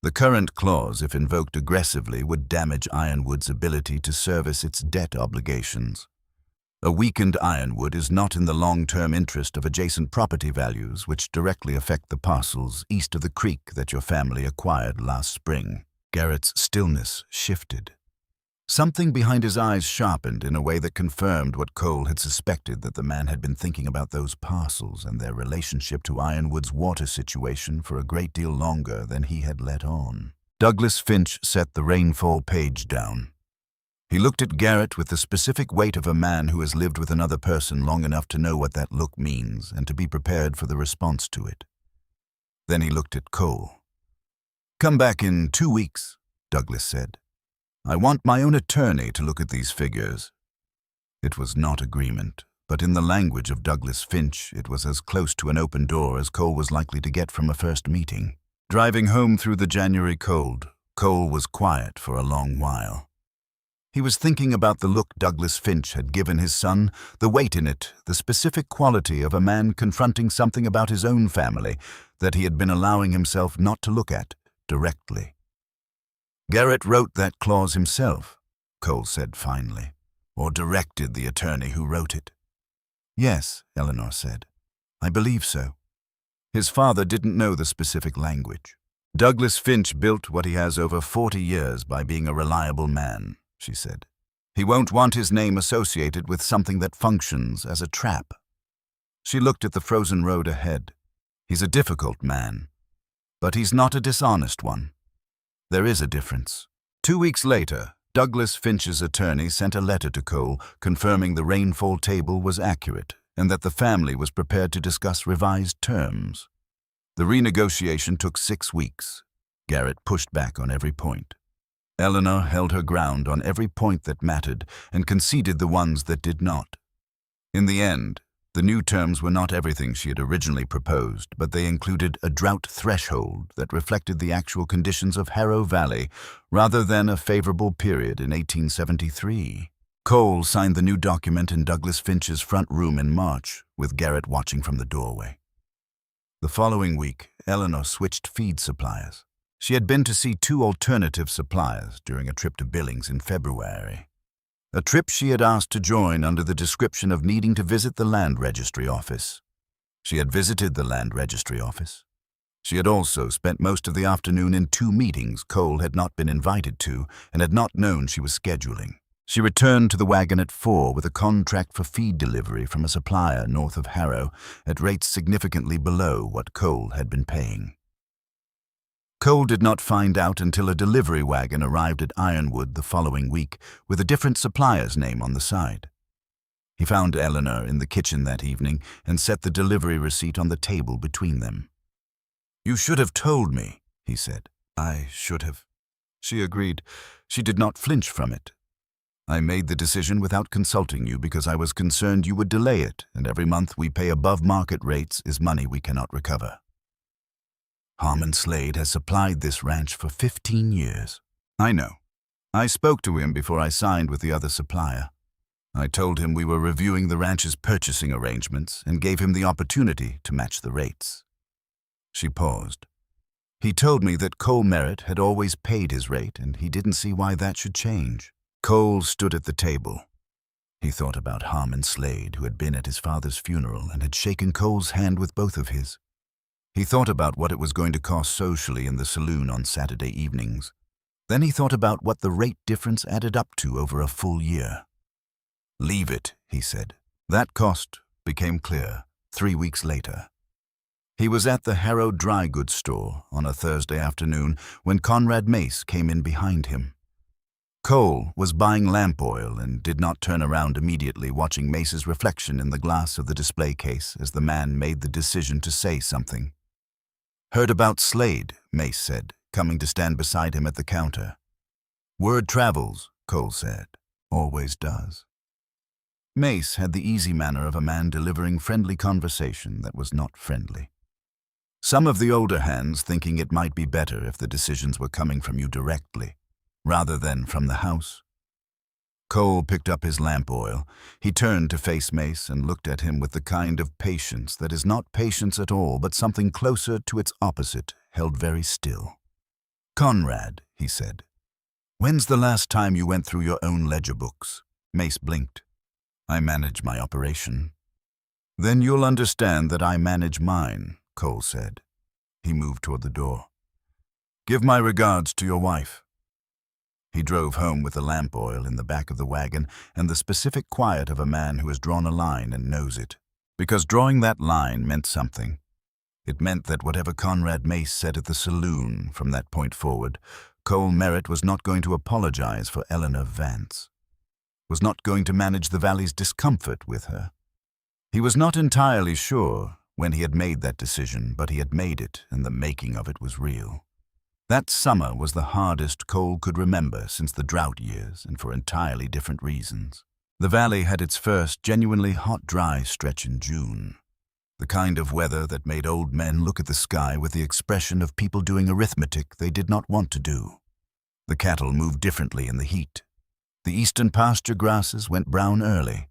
"The current clause, if invoked aggressively, would damage Ironwood's ability to service its debt obligations. A weakened ironwood is not in the long-term interest of adjacent property values which directly affect the parcels east of the creek that your family acquired last spring. Garrett's stillness shifted. Something behind his eyes sharpened in a way that confirmed what Cole had suspected, that the man had been thinking about those parcels and their relationship to Ironwood's water situation for a great deal longer than he had let on. Douglas Finch set the rainfall page down. He looked at Garrett with the specific weight of a man who has lived with another person long enough to know what that look means and to be prepared for the response to it. Then he looked at Cole. "Come back in 2 weeks," Douglas said. "I want my own attorney to look at these figures." It was not agreement, but in the language of Douglas Finch, it was as close to an open door as Cole was likely to get from a first meeting. Driving home through the January cold, Cole was quiet for a long while. He was thinking about the look Douglas Finch had given his son, the weight in it, the specific quality of a man confronting something about his own family that he had been allowing himself not to look at directly. "Garrett wrote that clause himself," Cole said finally, "or directed the attorney who wrote it." "Yes," Eleanor said. "I believe so." His father didn't know the specific language. "Douglas Finch built what he has over 40 years by being a reliable man," she said. "He won't want his name associated with something that functions as a trap." She looked at the frozen road ahead. "He's a difficult man, but he's not a dishonest one. There is a difference." 2 weeks later, Douglas Finch's attorney sent a letter to Cole confirming the rainfall table was accurate and that the family was prepared to discuss revised terms. The renegotiation took 6 weeks. Garrett pushed back on every point. Eleanor held her ground on every point that mattered and conceded the ones that did not. In the end, the new terms were not everything she had originally proposed, but they included a drought threshold that reflected the actual conditions of Harrow Valley rather than a favorable period in 1873. Cole signed the new document in Douglas Finch's front room in March, with Garrett watching from the doorway. The following week, Eleanor switched feed suppliers. She had been to see 2 alternative suppliers during a trip to Billings in February. A trip she had asked to join under the description of needing to visit the land registry office. She had visited the land registry office. She had also spent most of the afternoon in 2 meetings Cole had not been invited to and had not known she was scheduling. She returned to the wagon at 4 with a contract for feed delivery from a supplier north of Harrow at rates significantly below what Cole had been paying. Cole did not find out until a delivery wagon arrived at Ironwood the following week with a different supplier's name on the side. He found Eleanor in the kitchen that evening and set the delivery receipt on the table between them. "You should have told me," he said. "I should have." She agreed. She did not flinch from it. "I made the decision without consulting you because I was concerned you would delay it, and every month we pay above market rates is money we cannot recover. Harmon Slade has supplied this ranch for 15 years. I know. I spoke to him before I signed with the other supplier. I told him we were reviewing the ranch's purchasing arrangements and gave him the opportunity to match the rates." She paused. "He told me that Cole Merritt had always paid his rate and he didn't see why that should change." Cole stood at the table. He thought about Harmon Slade, who had been at his father's funeral and had shaken Cole's hand with both of his. He thought about what it was going to cost socially in the saloon on Saturday evenings. Then he thought about what the rate difference added up to over a full year. "Leave it," he said. That cost became clear 3 weeks later. He was at the Harrow dry goods store on a Thursday afternoon when Conrad Mace came in behind him. Cole was buying lamp oil and did not turn around immediately, watching Mace's reflection in the glass of the display case as the man made the decision to say something. "Heard about Slade," Mace said, coming to stand beside him at the counter. "Word travels," Cole said. "Always does." Mace had the easy manner of a man delivering friendly conversation that was not friendly. Some of the older hands thinking it might be better if the decisions were coming from you directly, rather than from the house. Cole picked up his lamp oil. He turned to face Mace and looked at him with the kind of patience that is not patience at all, but something closer to its opposite, held very still. "Conrad," he said, "when's the last time you went through your own ledger books?" Mace blinked. I manage my operation. Then you'll understand that I manage mine, Cole said. He moved toward the door. Give my regards to your wife. He drove home with the lamp oil in the back of the wagon and the specific quiet of a man who has drawn a line and knows it. Because drawing that line meant something. It meant that whatever Conrad Mace said at the saloon from that point forward, Cole Merritt was not going to apologize for Eleanor Vance. Was not going to manage the valley's discomfort with her. He was not entirely sure when he had made that decision, but he had made it, and the making of it was real. That summer was the hardest Cole could remember since the drought years, and for entirely different reasons. The valley had its first genuinely hot, dry stretch in June. The kind of weather that made old men look at the sky with the expression of people doing arithmetic they did not want to do. The cattle moved differently in the heat. The eastern pasture grasses went brown early.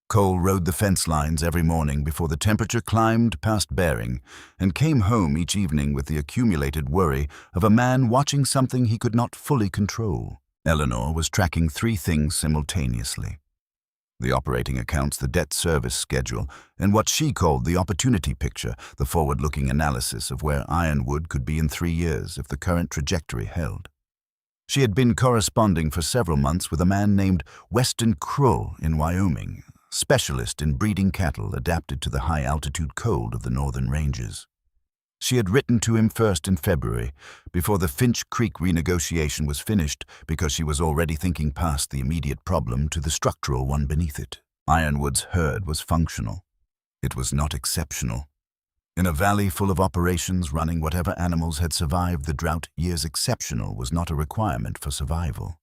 Cole rode the fence lines every morning before the temperature climbed past bearing, and came home each evening with the accumulated worry of a man watching something he could not fully control. Eleanor was tracking 3 things simultaneously: the operating accounts, the debt service schedule, and what she called the opportunity picture, the forward-looking analysis of where Ironwood could be in 3 years if the current trajectory held. She had been corresponding for several months with a man named Weston Krull in Wyoming, specialist in breeding cattle adapted to the high-altitude cold of the northern ranges. She had written to him first in February, before the Finch Creek renegotiation was finished, because she was already thinking past the immediate problem to the structural one beneath it. Ironwood's herd was functional. It was not exceptional. In a valley full of operations running whatever animals had survived the drought years, exceptional was not a requirement for survival.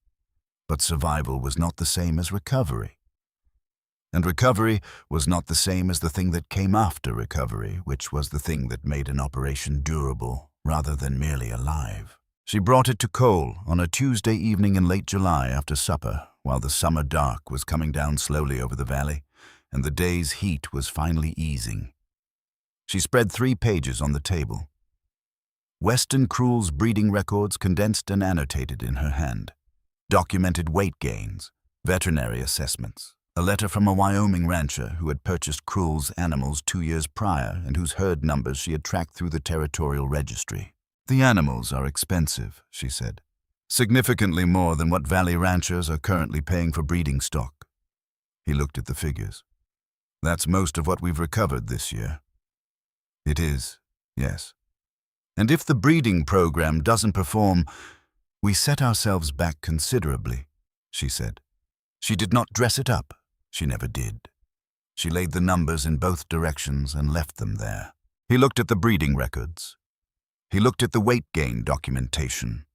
But survival was not the same as recovery. And recovery was not the same as the thing that came after recovery, which was the thing that made an operation durable rather than merely alive. She brought it to Cole on a Tuesday evening in late July after supper, while the summer dark was coming down slowly over the valley, and the day's heat was finally easing. She spread 3 pages on the table. Weston Krull's breeding records condensed and annotated in her hand. Documented weight gains, veterinary assessments, a letter from a Wyoming rancher who had purchased Krull's animals 2 years prior and whose herd numbers she had tracked through the territorial registry. The animals are expensive, she said. Significantly more than what valley ranchers are currently paying for breeding stock. He looked at the figures. That's most of what we've recovered this year. It is, yes. And if the breeding program doesn't perform, we set ourselves back considerably, she said. She did not dress it up. She never did. She laid the numbers in both directions and left them there. He looked at the breeding records. He looked at the weight gain documentation.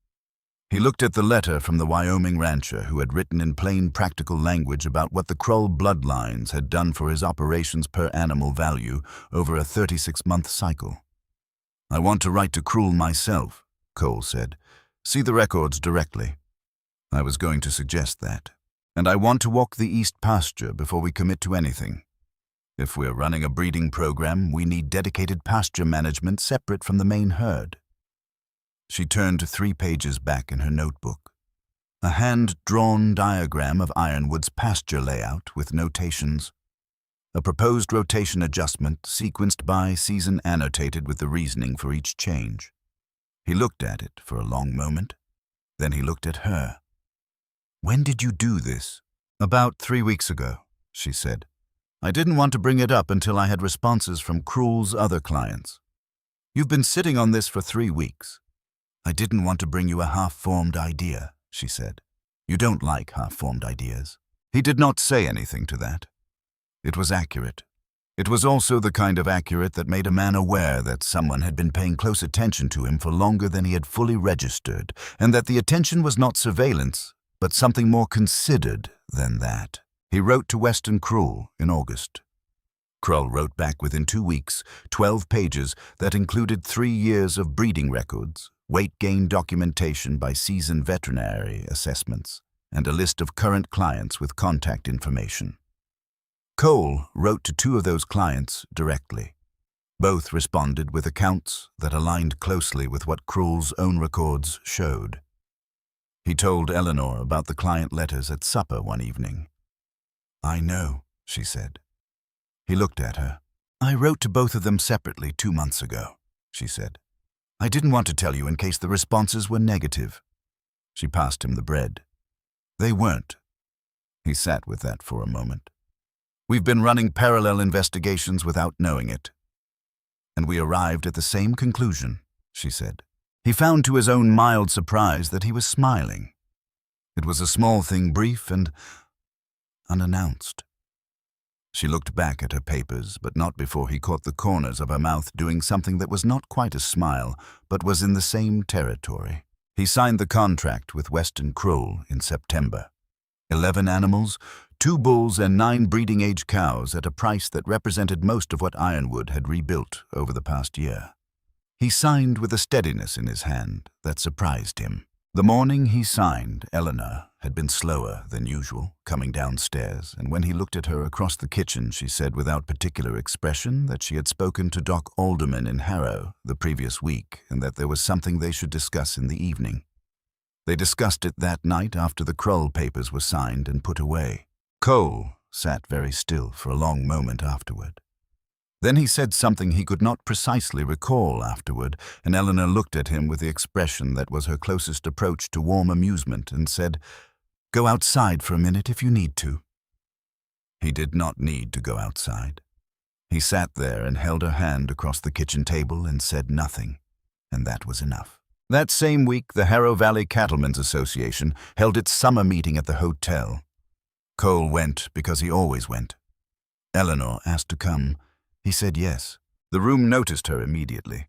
He looked at the letter from the Wyoming rancher who had written in plain practical language about what the Krull bloodlines had done for his operations per animal value over a 36-month cycle. I want to write to Krull myself, Cole said. See the records directly. I was going to suggest that. And I want to walk the east pasture before we commit to anything. If we're running a breeding program, we need dedicated pasture management separate from the main herd. She turned to 3 pages back in her notebook. A hand-drawn diagram of Ironwood's pasture layout with notations. A proposed rotation adjustment sequenced by season annotated with the reasoning for each change. He looked at it for a long moment. Then he looked at her. When did you do this? About 3 weeks ago, she said. I didn't want to bring it up until I had responses from Krull's other clients. You've been sitting on this for 3 weeks. I didn't want to bring you a half-formed idea, she said. You don't like half-formed ideas. He did not say anything to that. It was accurate. It was also the kind of accurate that made a man aware that someone had been paying close attention to him for longer than he had fully registered, and that the attention was not surveillance, but something more considered than that. He wrote to Weston Krull in August. Krull wrote back within 2 weeks, 12 pages that included 3 years of breeding records, weight gain documentation by seasoned veterinary assessments, and a list of current clients with contact information. Cole wrote to 2 of those clients directly. Both responded with accounts that aligned closely with what Krull's own records showed. He told Eleanor about the client letters at supper one evening. I know, she said. He looked at her. I wrote to both of them separately 2 months ago, she said. I didn't want to tell you in case the responses were negative. She passed him the bread. They weren't. He sat with that for a moment. We've been running parallel investigations without knowing it. And we arrived at the same conclusion, she said. He found to his own mild surprise that he was smiling. It was a small thing, brief and unannounced. She looked back at her papers, but not before he caught the corners of her mouth doing something that was not quite a smile, but was in the same territory. He signed the contract with Western Kroll in September. 11 animals, 2 bulls and 9 breeding-age cows at a price that represented most of what Ironwood had rebuilt over the past year. He signed with a steadiness in his hand that surprised him. The morning he signed, Eleanor had been slower than usual, coming downstairs, and when he looked at her across the kitchen, she said without particular expression that she had spoken to Doc Alderman in Harrow the previous week and that there was something they should discuss in the evening. They discussed it that night after the Kroll papers were signed and put away. Cole sat very still for a long moment afterward. Then he said something he could not precisely recall afterward, and Eleanor looked at him with the expression that was her closest approach to warm amusement and said, "Go outside for a minute if you need to." He did not need to go outside. He sat there and held her hand across the kitchen table and said nothing, and that was enough. That same week, the Harrow Valley Cattlemen's Association held its summer meeting at the hotel. Cole went because he always went. Eleanor asked to come. He said yes. The room noticed her immediately.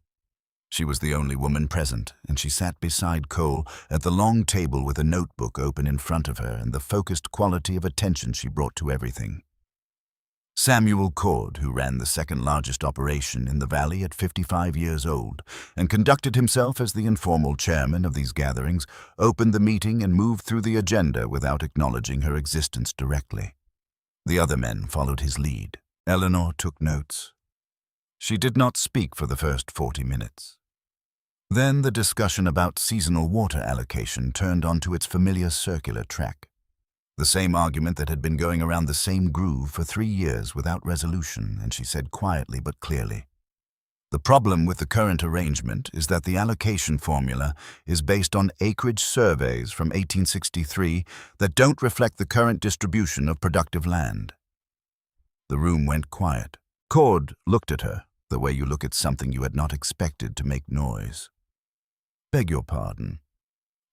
She was the only woman present, and she sat beside Cole at the long table with a notebook open in front of her and the focused quality of attention she brought to everything. Samuel Cord, who ran the second-largest operation in the valley at 55 years old and conducted himself as the informal chairman of these gatherings, opened the meeting and moved through the agenda without acknowledging her existence directly. The other men followed his lead. Eleanor took notes. She did not speak for the first 40 minutes. Then the discussion about seasonal water allocation turned onto its familiar circular track. The same argument that had been going around the same groove for 3 years without resolution, and she said quietly but clearly, "The problem with the current arrangement is that the allocation formula is based on acreage surveys from 1863 that don't reflect the current distribution of productive land." The room went quiet. Cord looked at her, the way you look at something you had not expected to make noise. "Beg your pardon.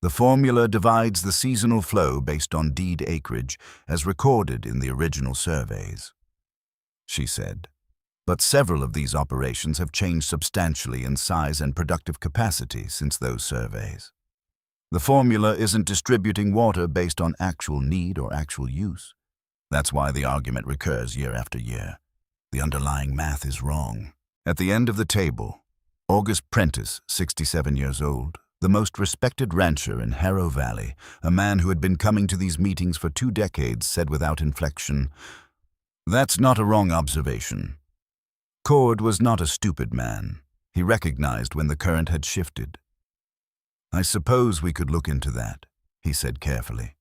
The formula divides the seasonal flow based on deed acreage as recorded in the original surveys," she said. "But several of these operations have changed substantially in size and productive capacity since those surveys. The formula isn't distributing water based on actual need or actual use. That's why the argument recurs year after year. The underlying math is wrong." At the end of the table, August Prentice, 67 years old, the most respected rancher in Harrow Valley, a man who had been coming to these meetings for 2 decades, said without inflection, "That's not a wrong observation." Cord was not a stupid man. He recognized when the current had shifted. "I suppose we could look into that," he said carefully.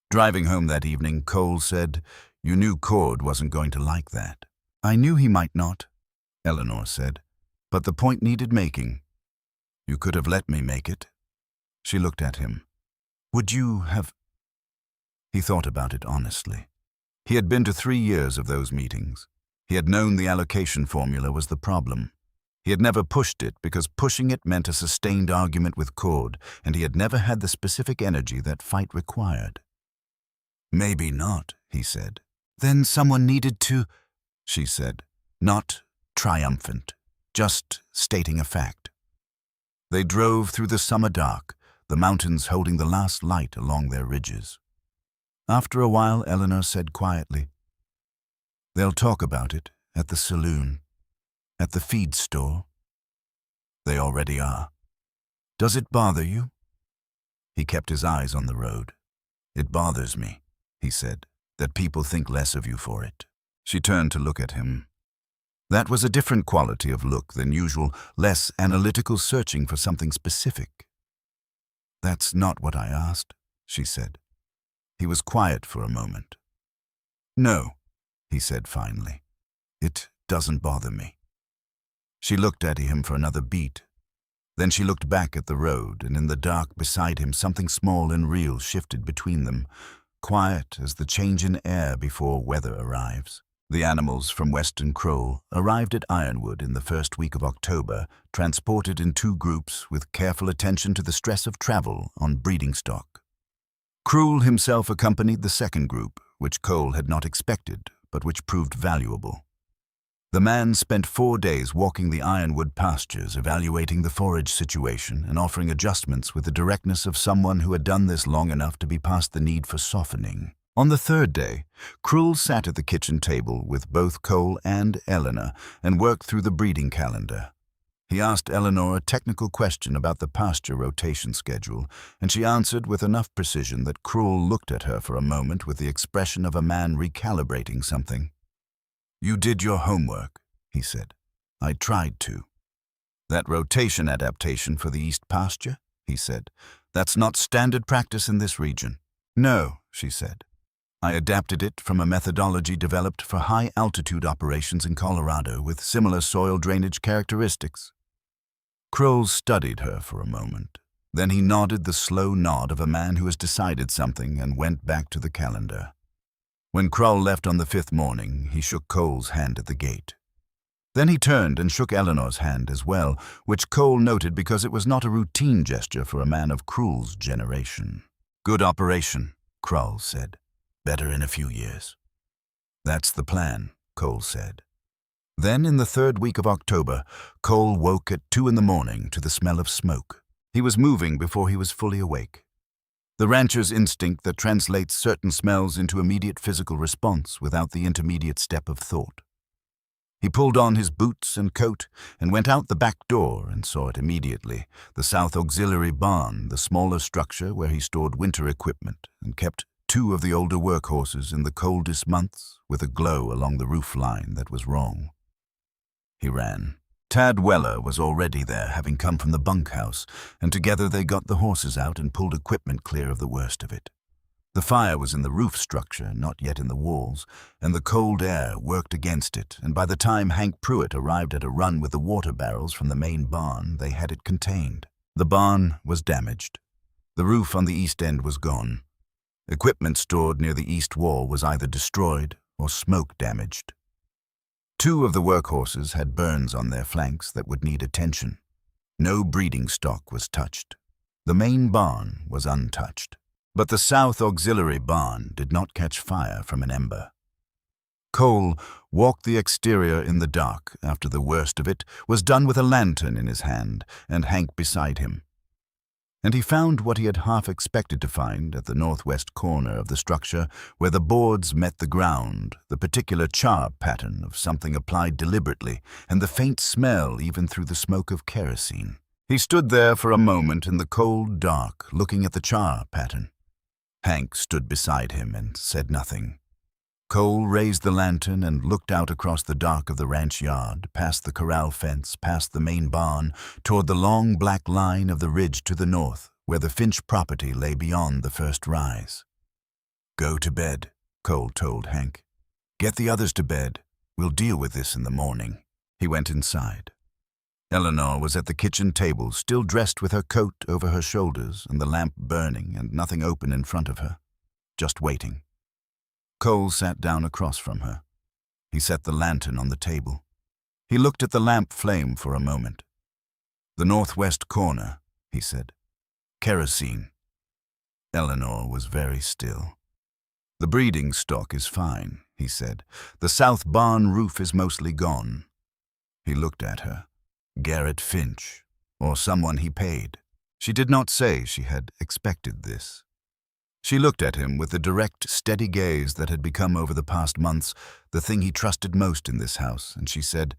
Driving home that evening, Cole said, "You knew Cord wasn't going to like that." "I knew he might not," Eleanor said, "but the point needed making." "You could have let me make it." She looked at him. "Would you have—" He thought about it honestly. He had been to 3 years of those meetings. He had known the allocation formula was the problem. He had never pushed it because pushing it meant a sustained argument with Cord, and he had never had the specific energy that fight required. "Maybe not," he said. "Then someone needed to—" she said. "Not triumphant, just stating a fact." They drove through the summer dark, the mountains holding the last light along their ridges. After a while, Eleanor said quietly, "They'll talk about it at the saloon, at the feed store. They already are. Does it bother you?" He kept his eyes on the road. "It bothers me," he said, "that people think less of you for it." She turned to look at him. That was a different quality of look than usual, less analytical searching for something specific. "That's not what I asked," she said. He was quiet for a moment. "No, he said finally. "It doesn't bother me." She looked at him for another beat. Then she looked back at the road, and in the dark beside him something small and real shifted between them, quiet as the change in air before weather arrives. The animals from Western Crowell arrived at Ironwood in the first week of October, transported in 2 groups with careful attention to the stress of travel on breeding stock. Crowell himself accompanied the second group, which Cole had not expected, but which proved valuable. The man spent 4 days walking the Ironwood pastures, evaluating the forage situation and offering adjustments with the directness of someone who had done this long enough to be past the need for softening. On the 3rd day, Crowell sat at the kitchen table with both Cole and Eleanor and worked through the breeding calendar. He asked Eleanor a technical question about the pasture rotation schedule, and she answered with enough precision that Crowell looked at her for a moment with the expression of a man recalibrating something. "You did your homework," he said. "I tried to." "That rotation adaptation for the east pasture?" he said. "That's not standard practice in this region." "No," she said. "I adapted it from a methodology developed for high-altitude operations in Colorado with similar soil drainage characteristics." Crowell studied her for a moment. Then he nodded the slow nod of a man who has decided something and went back to the calendar. When Crowell left on the 5th morning, he shook Cole's hand at the gate. Then he turned and shook Eleanor's hand as well, which Cole noted because it was not a routine gesture for a man of Crowell's generation. "Good operation," Crowell said. "Better in a few years." "That's the plan," Cole said. Then, in the 3rd week of October, Cole woke at 2 in the morning to the smell of smoke. He was moving before he was fully awake. The rancher's instinct that translates certain smells into immediate physical response without the intermediate step of thought. He pulled on his boots and coat and went out the back door and saw it immediately, the South Auxiliary barn, the smaller structure where he stored winter equipment and kept 2 of the older workhorses in the coldest months with a glow along the roof line that was wrong. He ran. Tad Weller was already there, having come from the bunkhouse, and together they got the horses out and pulled equipment clear of the worst of it. The fire was in the roof structure, not yet in the walls, and the cold air worked against it, and by the time Hank Pruitt arrived at a run with the water barrels from the main barn, they had it contained. The barn was damaged. The roof on the east end was gone. Equipment stored near the east wall was either destroyed or smoke damaged. 2 of the workhorses had burns on their flanks that would need attention. No breeding stock was touched. The main barn was untouched. But the South Auxiliary barn did not catch fire from an ember. Cole walked the exterior in the dark after the worst of it was done with a lantern in his hand and Hank beside him. And he found what he had half expected to find at the northwest corner of the structure where the boards met the ground, the particular char pattern of something applied deliberately and the faint smell even through the smoke of kerosene. He stood there for a moment in the cold dark looking at the char pattern. Hank stood beside him and said nothing. Cole raised the lantern and looked out across the dark of the ranch yard, past the corral fence, past the main barn, toward the long black line of the ridge to the north, where the Finch property lay beyond the first rise. "Go to bed," Cole told Hank. "Get the others to bed. We'll deal with this in the morning." He went inside. Eleanor was at the kitchen table, still dressed with her coat over her shoulders and the lamp burning and nothing open in front of her, just waiting. Cole sat down across from her. He set the lantern on the table. He looked at the lamp flame for a moment. "The northwest corner," he said. "Kerosene." Eleanor was very still. "The breeding stock is fine," he said. "The south barn roof is mostly gone." He looked at her. Garrett Finch, or someone he paid. She did not say she had expected this. She looked at him with the direct, steady gaze that had become over the past months the thing he trusted most in this house, and she said,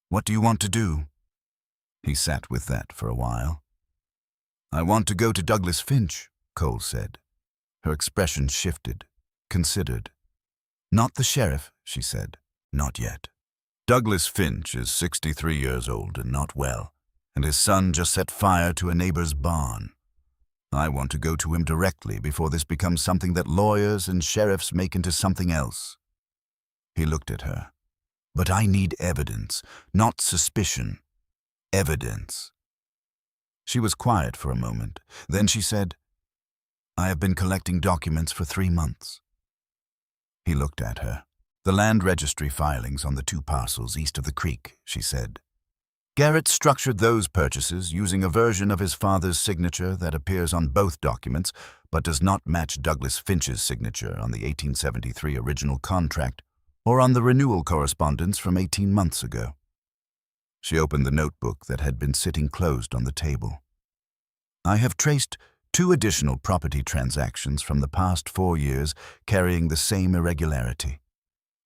"What do you want to do?" He sat with that for a while. "I want to go to Douglas Finch," Cole said. Her expression shifted, considered. "Not the sheriff," she said. "Not yet. Douglas Finch is 63 years old and not well, and his son just set fire to a neighbor's barn. I want to go to him directly before this becomes something that lawyers and sheriffs make into something else." He looked at her. But I need evidence, not suspicion. Evidence. She was quiet for a moment. Then she said, I have been collecting documents for 3 months. He looked at her. The land registry filings on the 2 parcels east of the creek, she said. Garrett structured those purchases using a version of his father's signature that appears on both documents, but does not match Douglas Finch's signature on the 1873 original contract or on the renewal correspondence from 18 months ago. She opened the notebook that had been sitting closed on the table. I have traced 2 additional property transactions from the past 4 years carrying the same irregularity.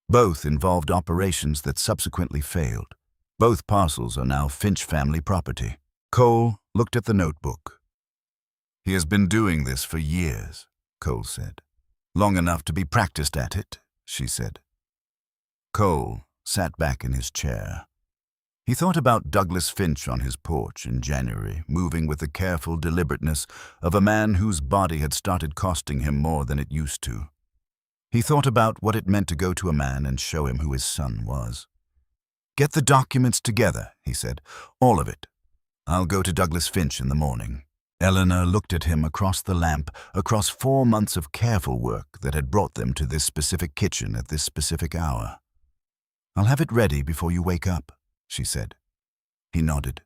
Both involved operations that subsequently failed. Both parcels are now Finch family property. Cole looked at the notebook. He has been doing this for years, Cole said. Long enough to be practiced at it, she said. Cole sat back in his chair. He thought about Douglas Finch on his porch in January, moving with the careful deliberateness of a man whose body had started costing him more than it used to. He thought about what it meant to go to a man and show him who his son was. Get the documents together, he said. All of it. I'll go to Douglas Finch in the morning. Eleanor looked at him across the lamp, across 4 months of careful work that had brought them to this specific kitchen at this specific hour. I'll have it ready before you wake up, she said. He nodded.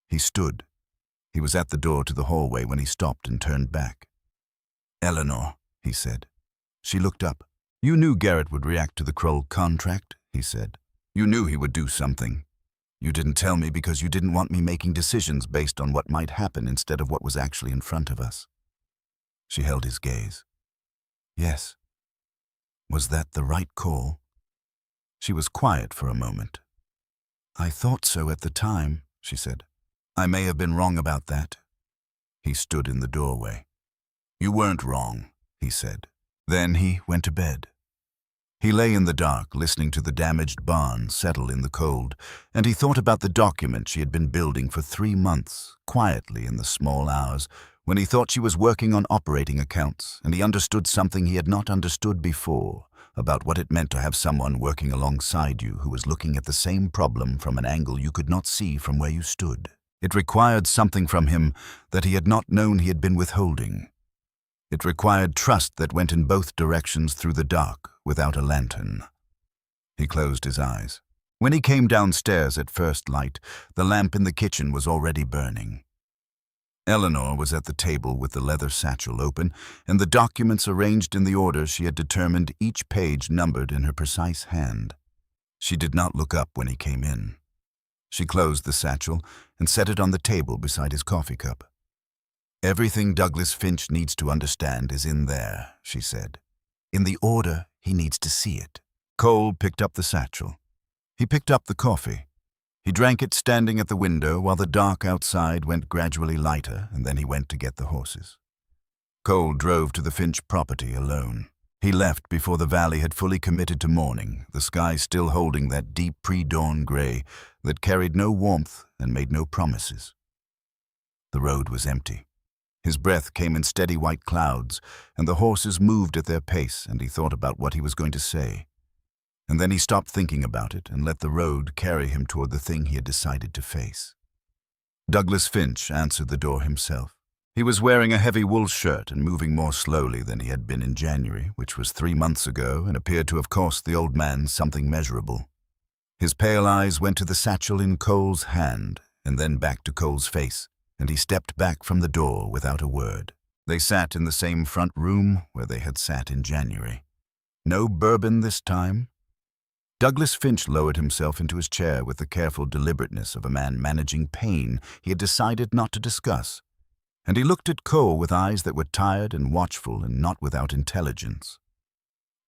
He stood. He was at the door to the hallway when he stopped and turned back. Eleanor, he said. She looked up. You knew Garrett would react to the Kroll contract, he said. You knew he would do something. You didn't tell me because you didn't want me making decisions based on what might happen instead of what was actually in front of us. She held his gaze. Yes. Was that the right call? She was quiet for a moment. I thought so at the time, she said. I may have been wrong about that. He stood in the doorway. You weren't wrong, he said. Then he went to bed. He lay in the dark, listening to the damaged barn settle in the cold, and he thought about the document she had been building for 3 months, quietly in the small hours, when he thought she was working on operating accounts, and he understood something he had not understood before, about what it meant to have someone working alongside you who was looking at the same problem from an angle you could not see from where you stood. It required something from him that he had not known he had been withholding. It required trust that went in both directions through the dark, without a lantern. He closed his eyes. When he came downstairs at first light, the lamp in the kitchen was already burning. Eleanor was at the table with the leather satchel open and the documents arranged in the order she had determined, each page numbered in her precise hand. She did not look up when he came in. She closed the satchel and set it on the table beside his coffee cup. Everything Douglas Finch needs to understand is in there, she said. In the order he needs to see it. Cole picked up the satchel. He picked up the coffee. He drank it standing at the window while the dark outside went gradually lighter, and then he went to get the horses. Cole drove to the Finch property alone. He left before the valley had fully committed to morning, the sky still holding that deep pre-dawn gray that carried no warmth and made no promises. The road was empty. His breath came in steady white clouds, and the horses moved at their pace, and he thought about what he was going to say. And then he stopped thinking about it and let the road carry him toward the thing he had decided to face. Douglas Finch answered the door himself. He was wearing a heavy wool shirt and moving more slowly than he had been in January, which was 3 months ago, and appeared to have cost the old man something measurable. His pale eyes went to the satchel in Cole's hand, and then back to Cole's face, and he stepped back from the door without a word. They sat in the same front room where they had sat in January. No bourbon this time. Douglas Finch lowered himself into his chair with the careful deliberateness of a man managing pain he had decided not to discuss, and he looked at Cole with eyes that were tired and watchful and not without intelligence.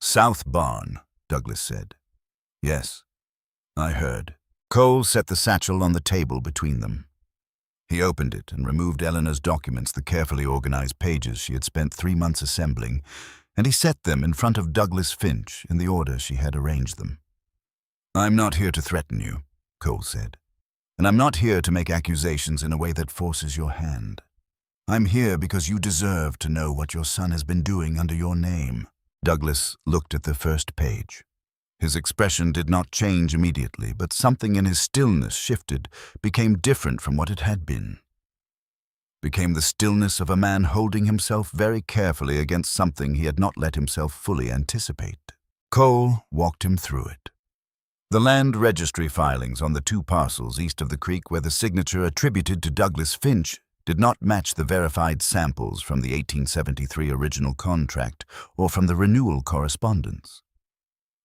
South Barn, Douglas said. Yes, I heard. Cole set the satchel on the table between them. He opened it and removed Eleanor's documents, the carefully organized pages she had spent 3 months assembling, and he set them in front of Douglas Finch in the order she had arranged them. I'm not here to threaten you, Cole said, and I'm not here to make accusations in a way that forces your hand. I'm here because you deserve to know what your son has been doing under your name. Douglas looked at the first page. His expression did not change immediately, but something in his stillness shifted, became different from what it had been. Became the stillness of a man holding himself very carefully against something he had not let himself fully anticipate. Cole walked him through it. The land registry filings on the 2 parcels east of the creek where the signature attributed to Douglas Finch did not match the verified samples from the 1873 original contract or from the renewal correspondence.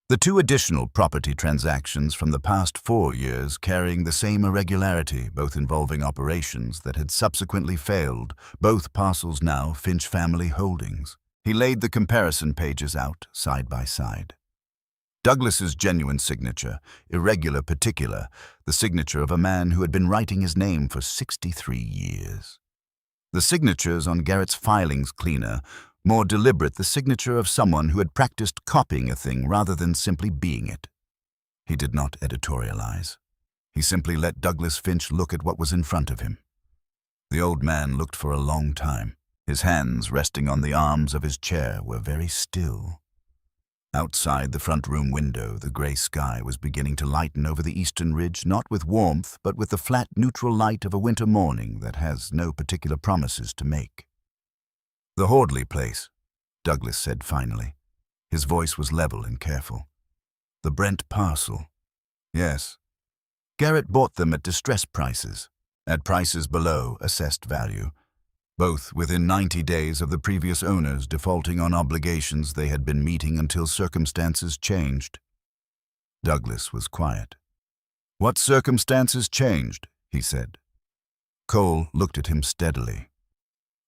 The 2 additional property transactions from the past 4 years carrying the same irregularity, both involving operations that had subsequently failed, both parcels now Finch family holdings. He laid the comparison pages out side by side. Douglas's genuine signature, irregular particular, the signature of a man who had been writing his name for 63 years. The signatures on Garrett's filings cleaner, more deliberate, the signature of someone who had practiced copying a thing rather than simply being it. He did not editorialize. He simply let Douglas Finch look at what was in front of him. The old man looked for a long time. His hands, resting on the arms of his chair, were very still. Outside the front room window, the gray sky was beginning to lighten over the eastern ridge, not with warmth, but with the flat, neutral light of a winter morning that has no particular promises to make. "The Hordley place," Douglas said finally. His voice was level and careful. "The Brent parcel." "Yes." Garrett bought them at distress prices, at prices below assessed value, both within 90 days of the previous owners defaulting on obligations they had been meeting until circumstances changed. Douglas was quiet. "What circumstances changed?" he said. Cole looked at him steadily.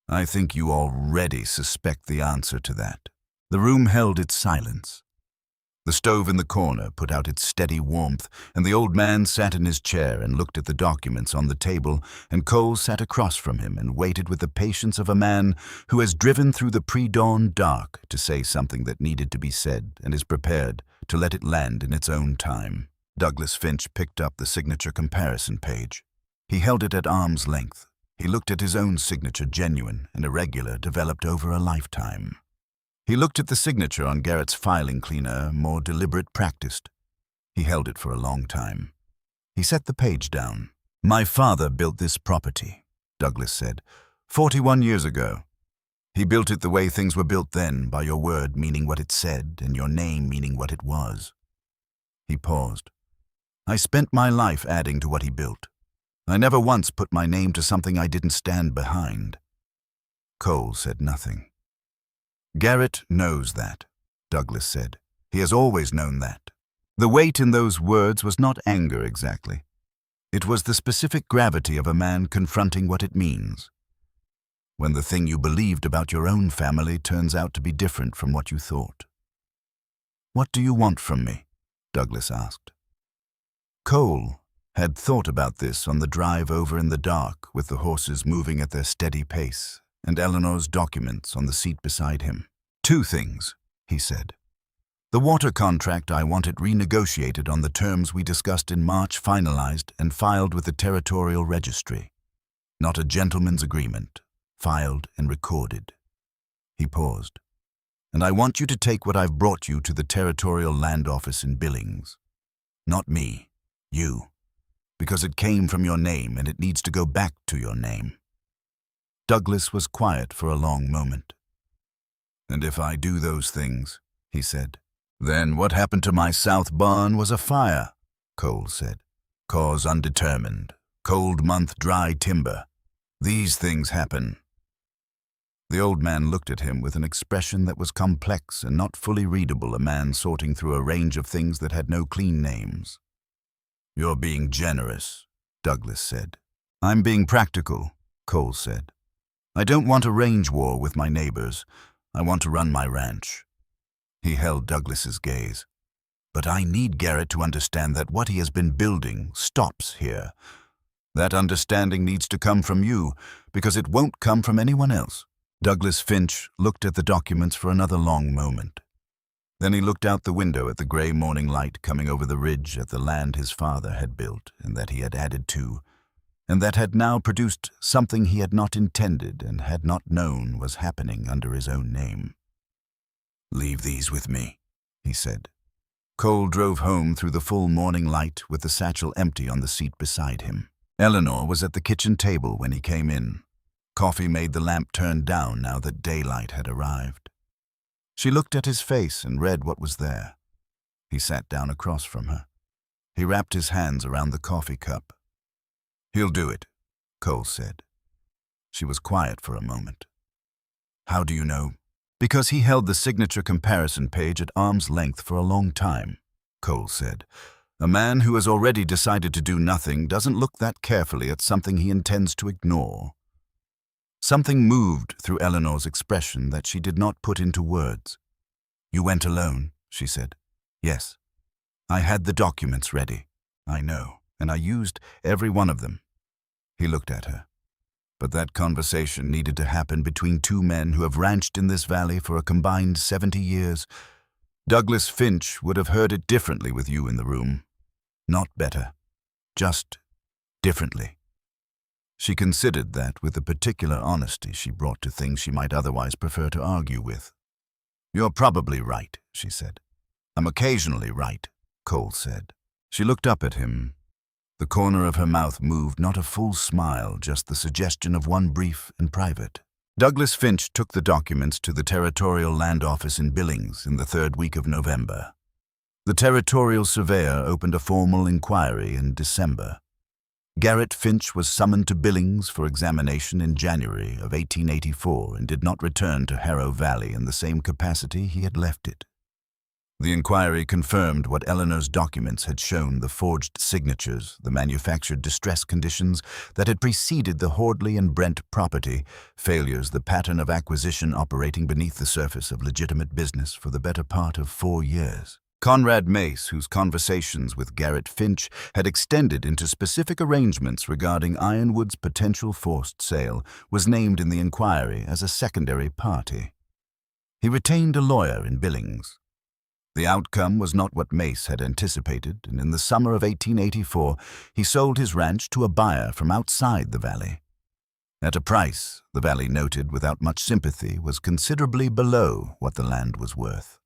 "I think you already suspect the answer to that." The room held its silence. The stove in the corner put out its steady warmth, and the old man sat in his chair and looked at the documents on the table, and Cole sat across from him and waited with the patience of a man who has driven through the pre-dawn dark to say something that needed to be said and is prepared to let it land in its own time. Douglas Finch picked up the signature comparison page. He held it at arm's length. He looked at his own signature, genuine and irregular, developed over a lifetime. He looked at the signature on Garrett's filing cleaner, more deliberate, practiced. He held it for a long time. He set the page down. "My father built this property," Douglas said, 41 years ago. He built it the way things were built then, by your word meaning what it said and your name meaning what it was. He paused. "I spent my life adding to what he built. I never once put my name to something I didn't stand behind." Cole said nothing. "Garrett knows that," Douglas said. "He has always known that." The weight in those words was not anger exactly. It was the specific gravity of a man confronting what it means. When the thing you believed about your own family turns out to be different from what you thought. "What do you want from me?" Douglas asked. Cole had thought about this on the drive over in the dark, with the horses moving at their steady pace, and Eleanor's documents on the seat beside him. "2 things, he said. "The water contract, I want it renegotiated on the terms we discussed in March, finalized and filed with the Territorial Registry. Not a gentleman's agreement, filed and recorded." He paused. "And I want you to take what I've brought you to the Territorial Land Office in Billings. Not me, you. Because it came from your name and it needs to go back to your name." Douglas was quiet for a long moment. "And if I do those things," he said. "Then what happened to my south barn was a fire," Cole said. "Cause undetermined. Cold month, dry timber. These things happen." The old man looked at him with an expression that was complex and not fully readable, a man sorting through a range of things that had no clean names. "You're being generous," Douglas said. "I'm being practical," Cole said. "I don't want a range war with my neighbors. I want to run my ranch." He held Douglas's gaze. "But I need Garrett to understand that what he has been building stops here. That understanding needs to come from you, because it won't come from anyone else." Douglas Finch looked at the documents for another long moment. Then he looked out the window at the gray morning light coming over the ridge at the land his father had built and that he had added to, and that had now produced something he had not intended and had not known was happening under his own name. "Leave these with me," he said. Cole drove home through the full morning light with the satchel empty on the seat beside him. Eleanor was at the kitchen table when he came in. Coffee made the lamp turn down now that daylight had arrived. She looked at his face and read what was there. He sat down across from her. He wrapped his hands around the coffee cup. "He'll do it," Cole said. She was quiet for a moment. "How do you know?" "Because he held the signature comparison page at arm's length for a long time," Cole said. "A man who has already decided to do nothing doesn't look that carefully at something he intends to ignore." Something moved through Eleanor's expression that she did not put into words. "You went alone," she said. "Yes. I had the documents ready. I know, and I used every one of them." He looked at her. "But that conversation needed to happen between two men who have ranched in this valley for a combined 70 years. Douglas Finch would have heard it differently with you in the room. Not better. Just differently." She considered that with the particular honesty she brought to things she might otherwise prefer to argue with. "You're probably right," she said. "I'm occasionally right," Cole said. She looked up at him. The corner of her mouth moved, not a full smile, just the suggestion of one brief and private. Douglas Finch took the documents to the Territorial Land Office in Billings in the 3rd week of November. The Territorial Surveyor opened a formal inquiry in December. Garrett Finch was summoned to Billings for examination in January of 1884 and did not return to Harrow Valley in the same capacity he had left it. The inquiry confirmed what Eleanor's documents had shown: the forged signatures, the manufactured distress conditions that had preceded the Hordley and Brent property, failures, the pattern of acquisition operating beneath the surface of legitimate business for the better part of 4 years. Conrad Mace, whose conversations with Garrett Finch had extended into specific arrangements regarding Ironwood's potential forced sale, was named in the inquiry as a secondary party. He retained a lawyer in Billings. The outcome was not what Mace had anticipated, and in the summer of 1884, he sold his ranch to a buyer from outside the valley. At a price, the valley noted without much sympathy, was considerably below what the land was worth.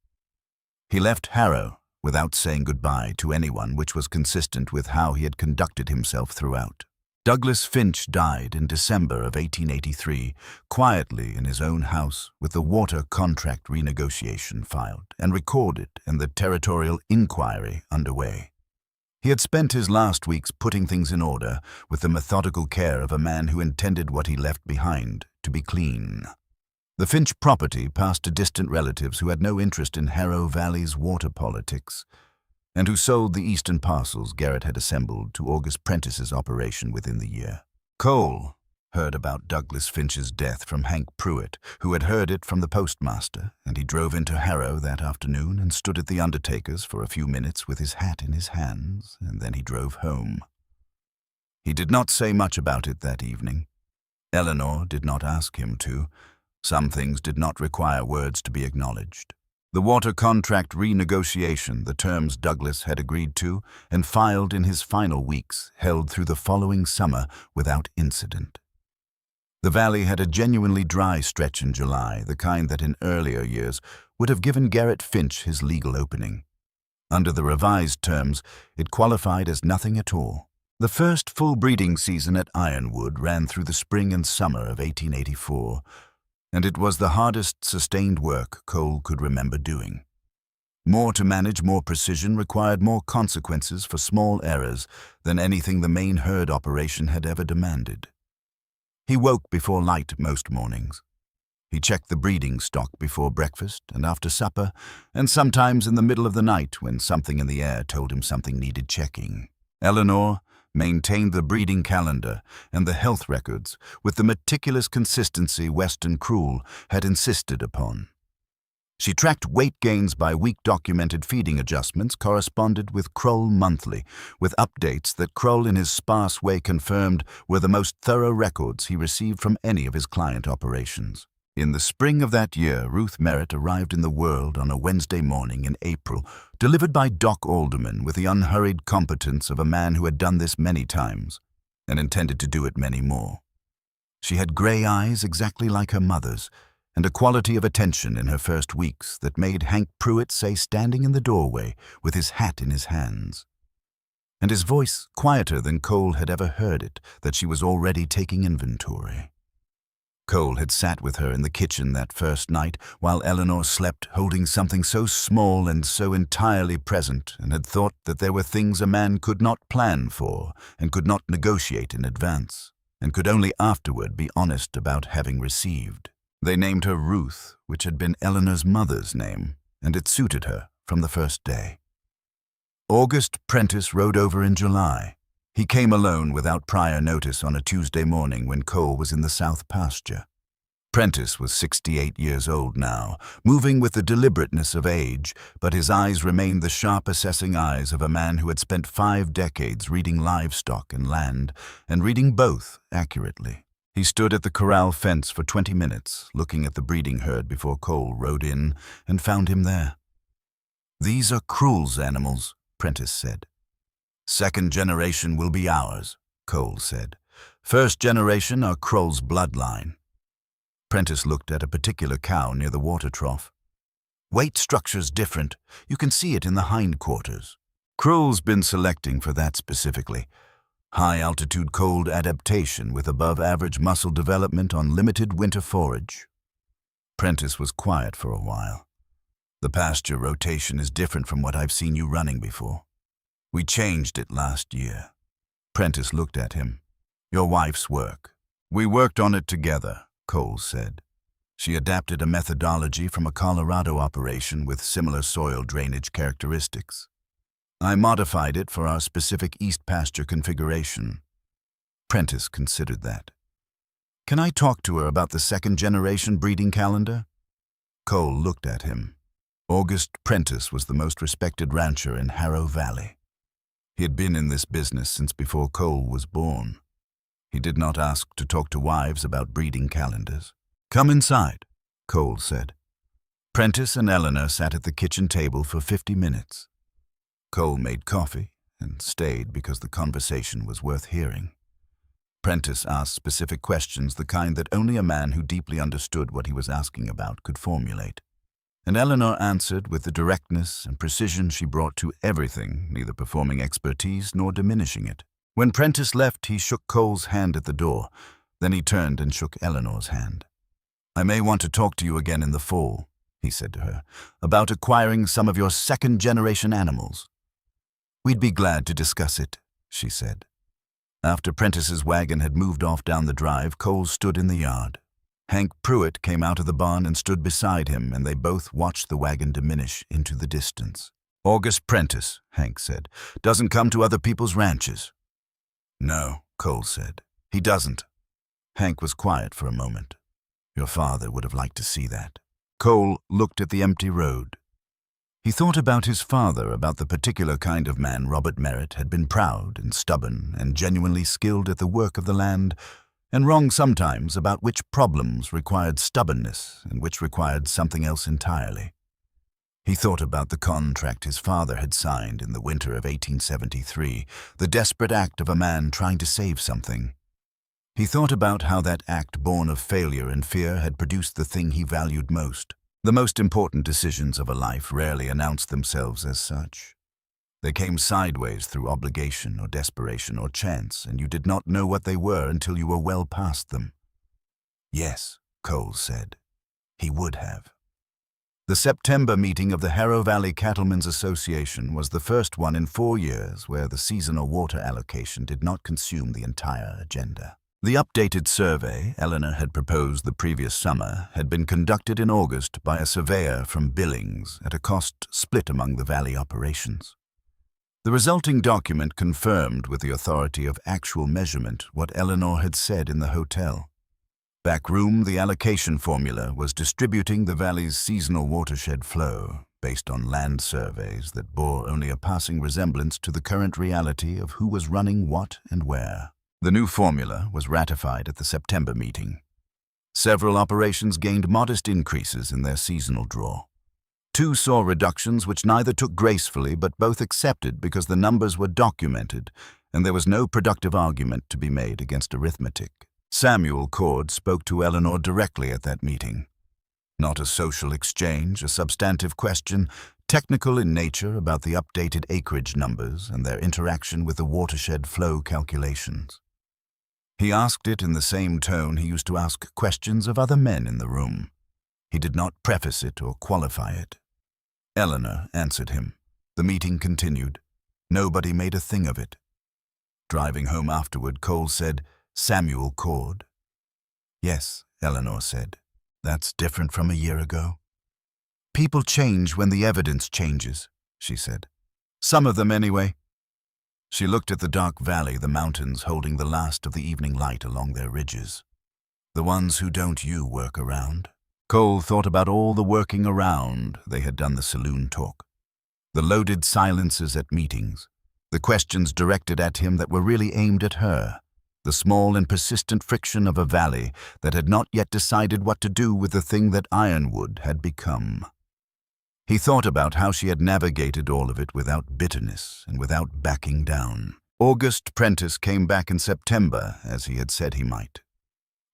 He left Harrow without saying goodbye to anyone, which was consistent with how he had conducted himself throughout. Douglas Finch died in December of 1883, quietly in his own house, with the water contract renegotiation filed and recorded and the territorial inquiry underway. He had spent his last weeks putting things in order with the methodical care of a man who intended what he left behind to be clean. The Finch property passed to distant relatives who had no interest in Harrow Valley's water politics, and who sold the eastern parcels Garrett had assembled to August Prentice's operation within the year. Cole heard about Douglas Finch's death from Hank Pruitt, who had heard it from the postmaster, and he drove into Harrow that afternoon and stood at the undertaker's for a few minutes with his hat in his hands, and then he drove home. He did not say much about it that evening. Eleanor did not ask him to. Some things did not require words to be acknowledged. The water contract renegotiation, the terms Douglas had agreed to and filed in his final weeks, held through the following summer without incident. The valley had a genuinely dry stretch in July, the kind that in earlier years would have given Garrett Finch his legal opening. Under the revised terms, it qualified as nothing at all. The first full breeding season at Ironwood ran through the spring and summer of 1884, and it was the hardest sustained work Cole could remember doing. More to manage, more precision, required more consequences for small errors than anything the main herd operation had ever demanded. He woke before light most mornings. He checked the breeding stock before breakfast and after supper, and sometimes in the middle of the night when something in the air told him something needed checking. Eleanor maintained the breeding calendar and the health records with the meticulous consistency Western Cruel had insisted upon. She tracked weight gains by week. Documented feeding adjustments corresponded with Kroll monthly, with updates that Kroll in his sparse way confirmed were the most thorough records he received from any of his client operations. In the spring of that year, Ruth Merritt arrived in the world on a Wednesday morning in April, delivered by Doc Alderman with the unhurried competence of a man who had done this many times and intended to do it many more. She had gray eyes exactly like her mother's, and a quality of attention in her first weeks that made Hank Pruitt say, standing in the doorway with his hat in his hands, and his voice quieter than Cole had ever heard it, that she was already taking inventory. Cole had sat with her in the kitchen that first night while Eleanor slept, holding something so small and so entirely present, and had thought that there were things a man could not plan for and could not negotiate in advance, and could only afterward be honest about having received. They named her Ruth, which had been Eleanor's mother's name, and it suited her from the first day. August Prentice rode over in July. He came alone without prior notice on a Tuesday morning when Cole was in the south pasture. Prentice was 68 years old now, moving with the deliberateness of age, but his eyes remained the sharp assessing eyes of a man who had spent 5 decades reading livestock and land, and reading both accurately. He stood at the corral fence for 20 minutes, looking at the breeding herd before Cole rode in and found him there. "These are Cruel's animals," Prentice said. "Second generation will be ours," Cole said. "First generation are Kroll's bloodline." Prentice looked at a particular cow near the water trough. "Weight structure's different. You can see it in the hindquarters. Kroll's been selecting for that specifically. High-altitude cold adaptation with above-average muscle development on limited winter forage." Prentice was quiet for a while. "The pasture rotation is different from what I've seen you running before. We changed it last year." Prentice looked at him. "Your wife's work." "We worked on it together," Cole said. "She adapted a methodology from a Colorado operation with similar soil drainage characteristics. I modified it for our specific east pasture configuration." Prentice considered that. "Can I talk to her about the second-generation breeding calendar?" Cole looked at him. August Prentice was the most respected rancher in Harrow Valley. He had been in this business since before Cole was born. He did not ask to talk to wives about breeding calendars. "Come inside," Cole said. Prentice and Eleanor sat at the kitchen table for 50 minutes. Cole made coffee and stayed because the conversation was worth hearing. Prentice asked specific questions, the kind that only a man who deeply understood what he was asking about could formulate. And Eleanor answered with the directness and precision she brought to everything, neither performing expertise nor diminishing it. When Prentice left, he shook Cole's hand at the door. Then he turned and shook Eleanor's hand. "I may want to talk to you again in the fall," he said to her, "about acquiring some of your second-generation animals." "We'd be glad to discuss it," she said. After Prentice's wagon had moved off down the drive, Cole stood in the yard. Hank Pruitt came out of the barn and stood beside him, and they both watched the wagon diminish into the distance. "August Prentice," Hank said, "doesn't come to other people's ranches." "No," Cole said. "He doesn't." Hank was quiet for a moment. "Your father would have liked to see that." Cole looked at the empty road. He thought about his father, about the particular kind of man Robert Merritt had been, proud and stubborn and genuinely skilled at the work of the land, and wrong sometimes about which problems required stubbornness and which required something else entirely. He thought about the contract his father had signed in the winter of 1873, the desperate act of a man trying to save something. He thought about how that act, born of failure and fear, had produced the thing he valued most. The most important decisions of a life rarely announced themselves as such. They came sideways through obligation or desperation or chance, and you did not know what they were until you were well past them. Yes, Cole said. He would have. The September meeting of the Harrow Valley Cattlemen's Association was the first one in 4 years where the seasonal water allocation did not consume the entire agenda. The updated survey Eleanor had proposed the previous summer had been conducted in August by a surveyor from Billings at a cost split among the valley operations. The resulting document confirmed with the authority of actual measurement what Eleanor had said in the hotel. Backroom, the allocation formula was distributing the valley's seasonal watershed flow based on land surveys that bore only a passing resemblance to the current reality of who was running what and where. The new formula was ratified at the September meeting. Several operations gained modest increases in their seasonal draw. 2 saw reductions which neither took gracefully but both accepted because the numbers were documented and there was no productive argument to be made against arithmetic. Samuel Cord spoke to Eleanor directly at that meeting. Not a social exchange, a substantive question, technical in nature about the updated acreage numbers and their interaction with the watershed flow calculations. He asked it in the same tone he used to ask questions of other men in the room. He did not preface it or qualify it. Eleanor answered him. The meeting continued. Nobody made a thing of it. Driving home afterward, Cole said, "Samuel called." "Yes," Eleanor said. "That's different from a year ago." "People change when the evidence changes," she said. "Some of them, anyway." She looked at the dark valley, the mountains holding the last of the evening light along their ridges. The ones who don't you work around. Cole thought about all the working around they had done the saloon talk. The loaded silences at meetings, the questions directed at him that were really aimed at her, the small and persistent friction of a valley that had not yet decided what to do with the thing that Ironwood had become. He thought about how she had navigated all of it without bitterness and without backing down. August Prentice came back in September, as he had said he might.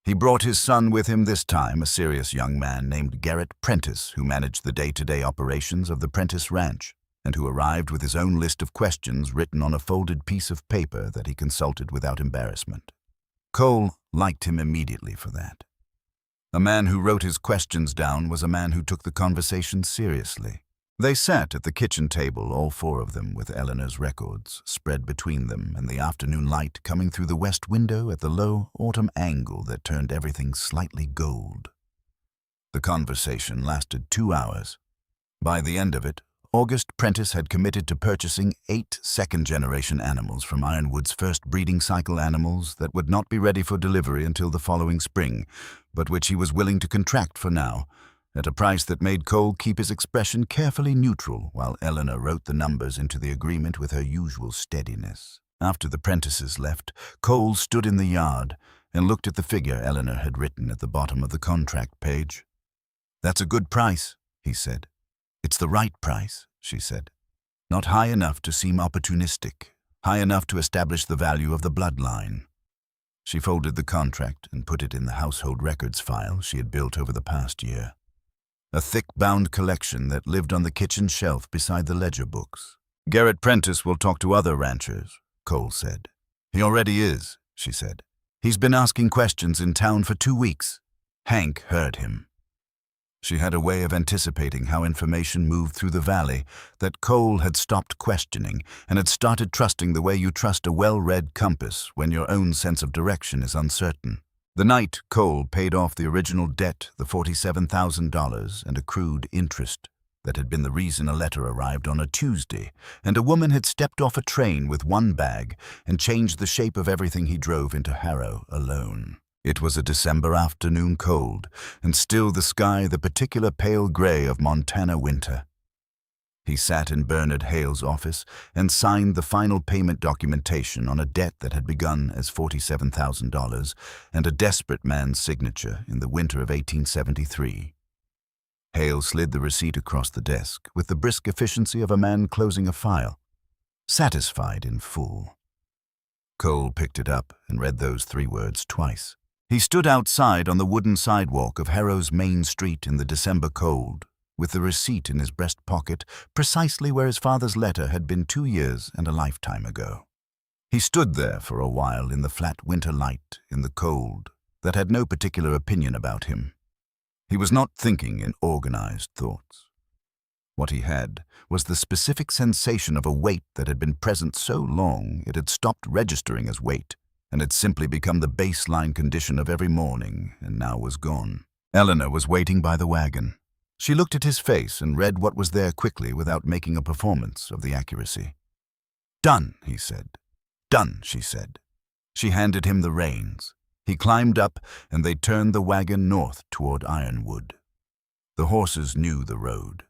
He brought his son with him this time, a serious young man named Garrett Prentice, who managed the day-to-day operations of the Prentice Ranch, and who arrived with his own list of questions written on a folded piece of paper that he consulted without embarrassment. Cole liked him immediately for that. A man who wrote his questions down was a man who took the conversation seriously. They sat at the kitchen table, all four of them, with Eleanor's records spread between them and the afternoon light coming through the west window at the low autumn angle that turned everything slightly gold. The conversation lasted 2 hours. By the end of it, August Prentice had committed to purchasing 8 second-generation animals from Ironwood's first breeding cycle animals that would not be ready for delivery until the following spring, but which he was willing to contract for now, at a price that made Cole keep his expression carefully neutral while Eleanor wrote the numbers into the agreement with her usual steadiness. After the Prentices left, Cole stood in the yard and looked at the figure Eleanor had written at the bottom of the contract page. "That's a good price," he said. "It's the right price," she said. "Not high enough to seem opportunistic, high enough to establish the value of the bloodline." She folded the contract and put it in the household records file she had built over the past year. A thick-bound collection that lived on the kitchen shelf beside the ledger books. "Garrett Prentice will talk to other ranchers," Cole said. "He already is," she said. "He's been asking questions in town for 2 weeks." Hank heard him. She had a way of anticipating how information moved through the valley that Cole had stopped questioning and had started trusting the way you trust a well-read compass when your own sense of direction is uncertain. The night Cole paid off the original debt, the $47,000 and accrued interest, that had been the reason a letter arrived on a Tuesday, and a woman had stepped off a train with one bag and changed the shape of everything he drove into Harrow alone. It was a December afternoon cold, and still the sky the particular pale gray of Montana winter. He sat in Bernard Hale's office and signed the final payment documentation on a debt that had begun as $47,000 and a desperate man's signature in the winter of 1873. Hale slid the receipt across the desk with the brisk efficiency of a man closing a file, satisfied in full. Cole picked it up and read those 3 words twice. He stood outside on the wooden sidewalk of Harrow's main street in the December cold, with the receipt in his breast pocket, precisely where his father's letter had been 2 years and a lifetime ago. He stood there for a while in the flat winter light, in the cold, that had no particular opinion about him. He was not thinking in organized thoughts. What he had was the specific sensation of a weight that had been present so long it had stopped registering as weight, and had simply become the baseline condition of every morning, and now was gone. Eleanor was waiting by the wagon. She looked at his face and read what was there quickly without making a performance of the accuracy. "Done," he said. "Done," she said. She handed him the reins. He climbed up, and they turned the wagon north toward Ironwood. The horses knew the road.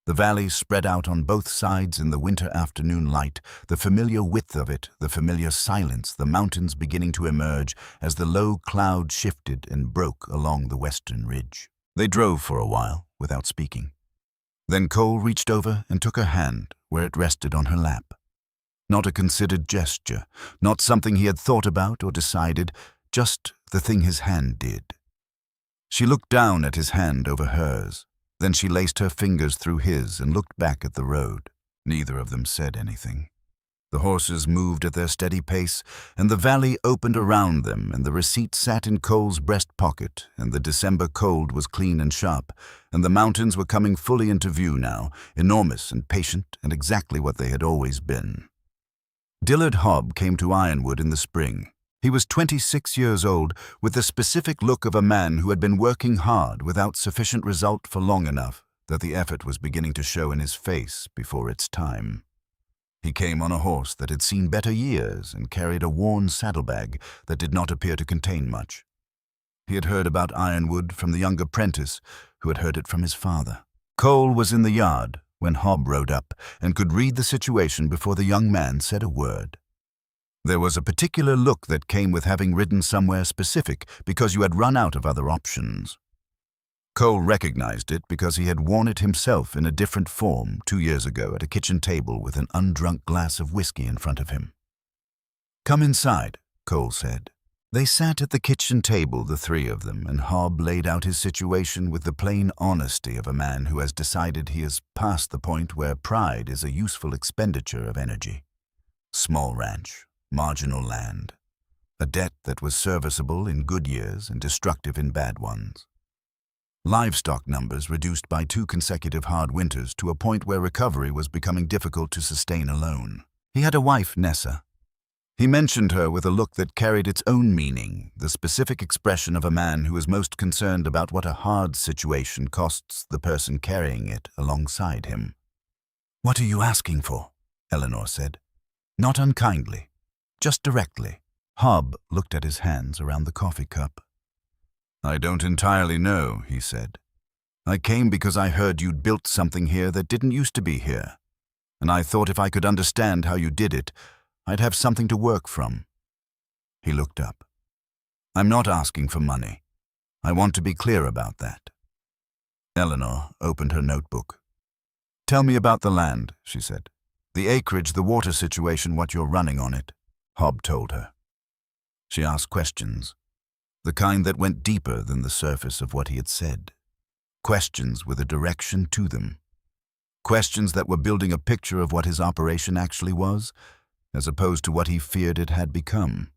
The valley spread out on both sides in the winter afternoon light, the familiar width of it, the familiar silence, the mountains beginning to emerge as the low cloud shifted and broke along the western ridge. They drove for a while, without speaking. Then Cole reached over and took her hand where it rested on her lap. Not a considered gesture, not something he had thought about or decided, just the thing his hand did. She looked down at his hand over hers. Then she laced her fingers through his and looked back at the road. Neither of them said anything. The horses moved at their steady pace, and the valley opened around them, and the receipt sat in Cole's breast pocket, and the December cold was clean and sharp, and the mountains were coming fully into view now, enormous and patient and exactly what they had always been. Dillard Hobb came to Ironwood in the spring. He was 26 years old, with the specific look of a man who had been working hard without sufficient result for long enough that the effort was beginning to show in his face before its time. He came on a horse that had seen better years and carried a worn saddlebag that did not appear to contain much. He had heard about Ironwood from the young apprentice, who had heard it from his father. Cole was in the yard when Hobb rode up and could read the situation before the young man said a word. There was a particular look that came with having ridden somewhere specific because you had run out of other options. Cole recognized it because he had worn it himself in a different form 2 years ago at a kitchen table with an undrunk glass of whiskey in front of him. "Come inside," Cole said. They sat at the kitchen table, the three of them, and Hobb laid out his situation with the plain honesty of a man who has decided he is past the point where pride is a useful expenditure of energy. Small ranch, marginal land, a debt that was serviceable in good years and destructive in bad ones. Livestock numbers reduced by 2 consecutive hard winters to a point where recovery was becoming difficult to sustain alone. He had a wife, Nessa. He mentioned her with a look that carried its own meaning, the specific expression of a man who is most concerned about what a hard situation costs the person carrying it alongside him. "What are you asking for?" Eleanor said. Not unkindly, just directly. Hobb looked at his hands around the coffee cup. "I don't entirely know," he said. "I came because I heard you'd built something here that didn't used to be here, and I thought if I could understand how you did it, I'd have something to work from." He looked up. "I'm not asking for money. I want to be clear about that." Eleanor opened her notebook. "Tell me about the land," she said. "The acreage, the water situation, what you're running on it." Hobb told her. She asked questions, the kind that went deeper than the surface of what he had said. Questions with a direction to them. Questions that were building a picture of what his operation actually was, as opposed to what he feared it had become.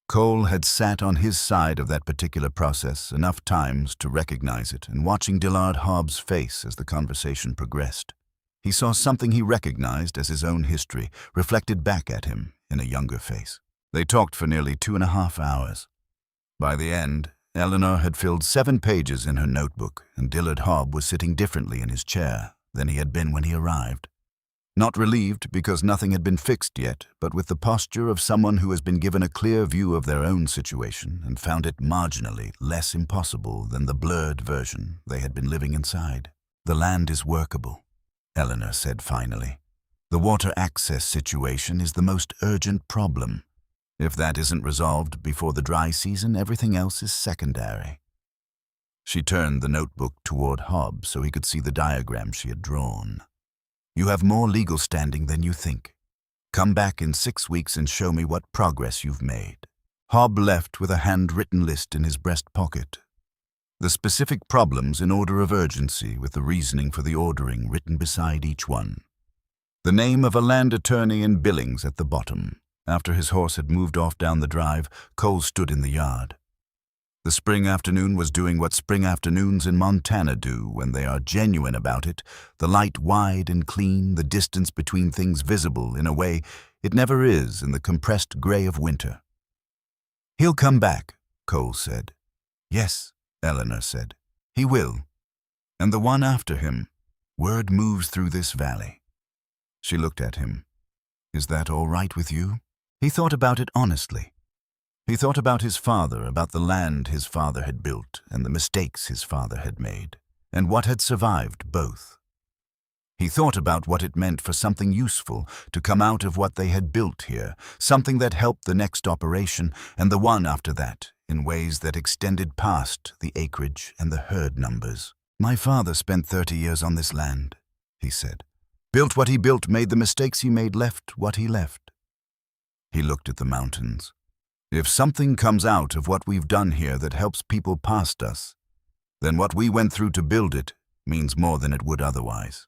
Cole had sat on his side of that particular process enough times to recognize it, and watching Dillard Hobb's face as the conversation progressed, he saw something he recognized as his own history reflected back at him in a younger face. They talked for nearly 2.5 hours. By the end, Eleanor had filled 7 pages in her notebook, and Dillard Hobb was sitting differently in his chair than he had been when he arrived. Not relieved because nothing had been fixed yet, but with the posture of someone who has been given a clear view of their own situation and found it marginally less impossible than the blurred version they had been living inside. "The land is workable," Eleanor said finally. "The water access situation is the most urgent problem. If that isn't resolved before the dry season, everything else is secondary." She turned the notebook toward Hobb so he could see the diagram she had drawn. "You have more legal standing than you think. Come back in 6 weeks and show me what progress you've made." Hobb left with a handwritten list in his breast pocket. The specific problems in order of urgency, with the reasoning for the ordering written beside each one. The name of a land attorney in Billings at the bottom. After his horse had moved off down the drive, Cole stood in the yard. The spring afternoon was doing what spring afternoons in Montana do when they are genuine about it, the light wide and clean, the distance between things visible in a way it never is in the compressed gray of winter. "He'll come back," Cole said. "Yes," Eleanor said. "He will. And the one after him. Word moves through this valley." She looked at him. "Is that all right with you?" He thought about it honestly. He thought about his father, about the land his father had built and the mistakes his father had made, and what had survived both. He thought about what it meant for something useful to come out of what they had built here, something that helped the next operation and the one after that in ways that extended past the acreage and the herd numbers. "My father spent 30 years on this land," he said. "Built what he built, made the mistakes he made, left what he left." He looked at the mountains. If something comes out of what we've done here that helps people past us, then what we went through to build it means more than it would otherwise.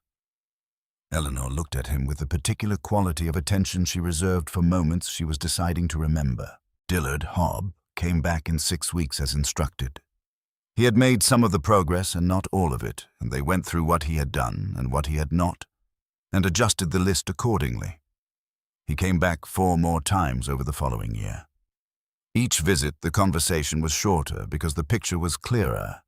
Eleanor looked at him with the particular quality of attention she reserved for moments she was deciding to remember. Dillard Hobb came back in 6 weeks as instructed. He had made some of the progress and not all of it, and they went through what he had done and what he had not, and adjusted the list accordingly. He came back 4 more times over the following year. Each visit, the conversation was shorter because the picture was clearer.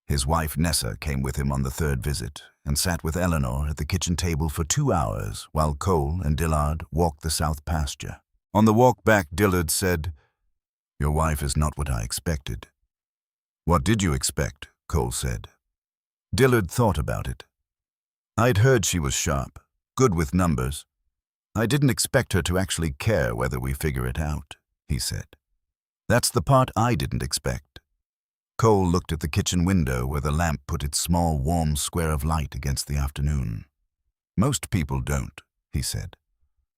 His wife Nessa came with him on the 3rd visit and sat with Eleanor at the kitchen table for 2 hours while Cole and Dillard walked the south pasture. On the walk back, Dillard said, "Your wife is not what I expected." "What did you expect?" Cole said. Dillard thought about it. "I'd heard she was sharp, good with numbers. I didn't expect her to actually care whether we figure it out," he said. "That's the part I didn't expect." Cole looked at the kitchen window where the lamp put its small, warm square of light against the afternoon. "Most people don't," he said.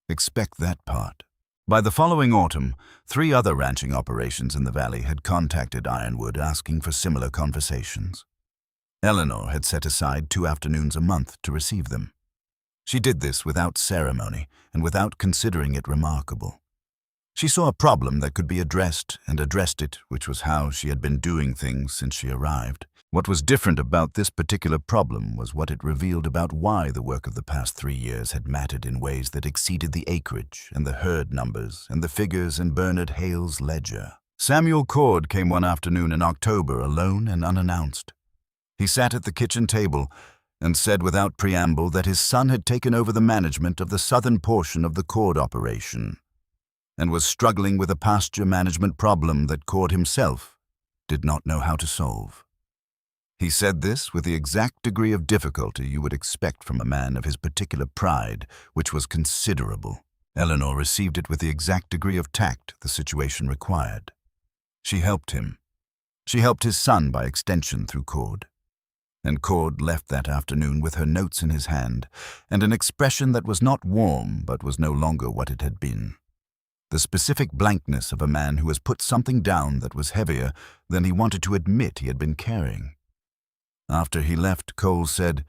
"Expect that part." By the following autumn, 3 other ranching operations in the valley had contacted Ironwood asking for similar conversations. Eleanor had set aside 2 afternoons a month to receive them. She did this without ceremony and without considering it remarkable. She saw a problem that could be addressed and addressed it, which was how she had been doing things since she arrived. What was different about this particular problem was what it revealed about why the work of the past 3 years had mattered in ways that exceeded the acreage and the herd numbers and the figures in Bernard Hale's ledger. Samuel Cord came one afternoon in October alone and unannounced. He sat at the kitchen table and said without preamble that his son had taken over the management of the southern portion of the Cord operation and was struggling with a pasture management problem that Cord himself did not know how to solve. He said this with the exact degree of difficulty you would expect from a man of his particular pride, which was considerable. Eleanor received it with the exact degree of tact the situation required. She helped him. She helped his son by extension through Cord. And Cord left that afternoon with her notes in his hand and an expression that was not warm but was no longer what it had been. The specific blankness of a man who has put something down that was heavier than he wanted to admit he had been carrying. After he left, Cole said,